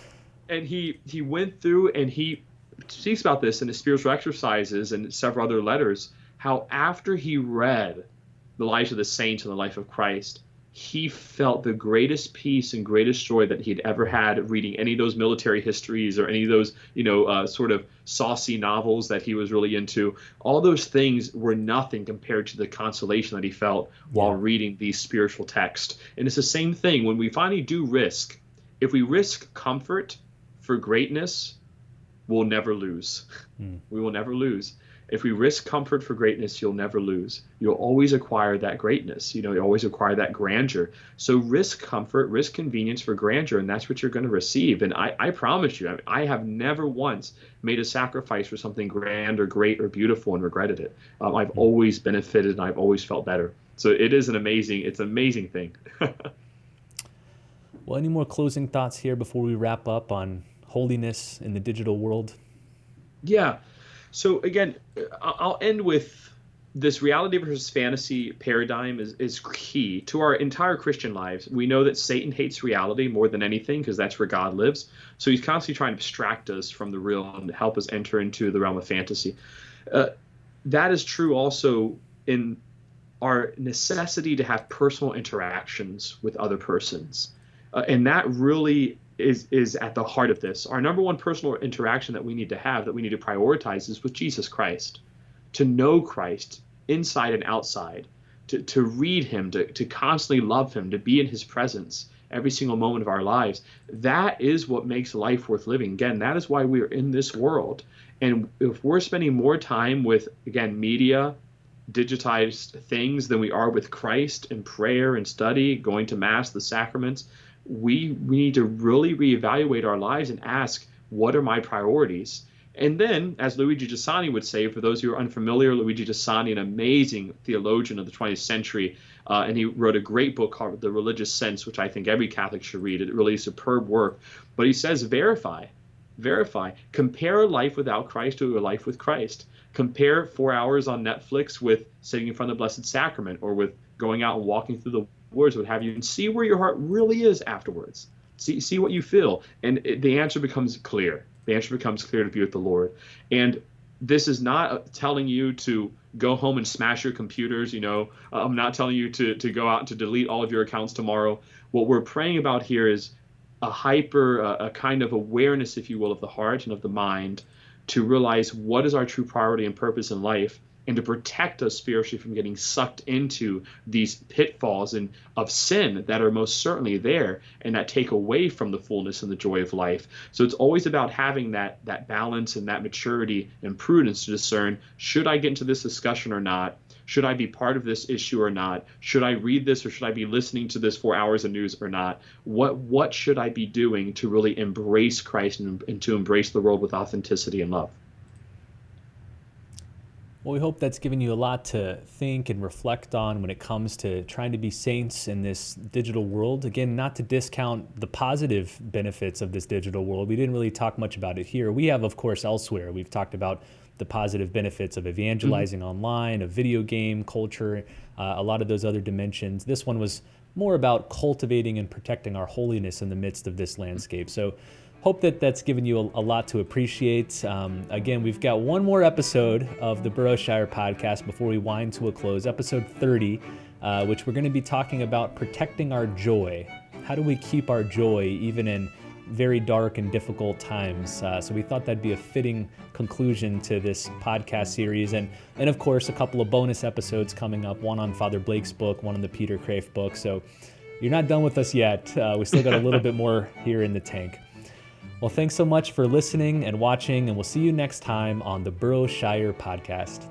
And he went through and he speaks about this in his spiritual exercises and several other letters, how after he read the lives of the saints and the life of Christ, he felt the greatest peace and greatest joy that he'd ever had reading any of those military histories or any of those, sort of saucy novels that he was really into. All those things were nothing compared to the consolation that he felt while reading these spiritual texts. And it's the same thing when we finally do risk. If we risk comfort for greatness, we'll never lose. We will never lose. If we risk comfort for greatness, you'll never lose. You'll always acquire that greatness. You always acquire that grandeur. So risk comfort, risk convenience for grandeur, and that's what you're going to receive. And I promise you, I have never once made a sacrifice for something grand or great or beautiful and regretted it. I've always benefited, and I've always felt better. So it's an amazing thing. Well, any more closing thoughts here before we wrap up on holiness in the digital world? Yeah. So again, I'll end with this reality versus fantasy paradigm is key to our entire Christian lives. We know that Satan hates reality more than anything because that's where God lives. So he's constantly trying to distract us from the real and help us enter into the realm of fantasy. That is true also in our necessity to have personal interactions with other persons. And that really is at the heart of this. Our number one personal interaction that we need to have, that we need to prioritize, is with Jesus Christ. To know Christ inside and outside, to read him, to constantly love him, to be in his presence every single moment of our lives. That is what makes life worth living. Again, that is why we are in this world. And if we're spending more time with, again, media, digitized things than we are with Christ and prayer and study, going to Mass, the sacraments, we need to really reevaluate our lives and ask, what are my priorities? And then, as Luigi Giussani would say, for those who are unfamiliar, Luigi Giussani, an amazing theologian of the 20th century, and he wrote a great book called The Religious Sense, which I think every Catholic should read. It really is superb work. But he says, verify. Compare a life without Christ to a life with Christ. Compare 4 hours on Netflix with sitting in front of the Blessed Sacrament, or with going out and walking through the woods, what have you, and see where your heart really is afterwards. See what you feel. And the answer becomes clear. The answer becomes clear to be with the Lord. And this is not telling you to go home and smash your computers. I'm not telling you to go out and to delete all of your accounts tomorrow. What we're praying about here is a kind of awareness, if you will, of the heart and of the mind, to realize what is our true priority and purpose in life, and to protect us spiritually from getting sucked into these pitfalls of sin that are most certainly there and that take away from the fullness and the joy of life. So it's always about having that balance and that maturity and prudence to discern, should I get into this discussion or not? Should I be part of this issue or not? Should I read this, or should I be listening to this 4 hours of news or not? What should I be doing to really embrace Christ and to embrace the world with authenticity and love? Well, we hope that's given you a lot to think and reflect on when it comes to trying to be saints in this digital world. Again, not to discount the positive benefits of this digital world. We didn't really talk much about it here. We have, of course, elsewhere. We've talked about the positive benefits of evangelizing online, of video game culture, a lot of those other dimensions. This one was more about cultivating and protecting our holiness in the midst of this landscape. So hope that's given you a lot to appreciate. Again, we've got one more episode of the Burrowshire podcast before we wind to a close, episode 30, which we're going to be talking about protecting our joy. How do we keep our joy even in very dark and difficult times? So we thought that'd be a fitting conclusion to this podcast series. And of course, a couple of bonus episodes coming up, one on Father Blake's book, one on the Peter Craiff book. So you're not done with us yet. We still got a little bit more here in the tank. Well, thanks so much for listening and watching, and we'll see you next time on the Burrowshire podcast.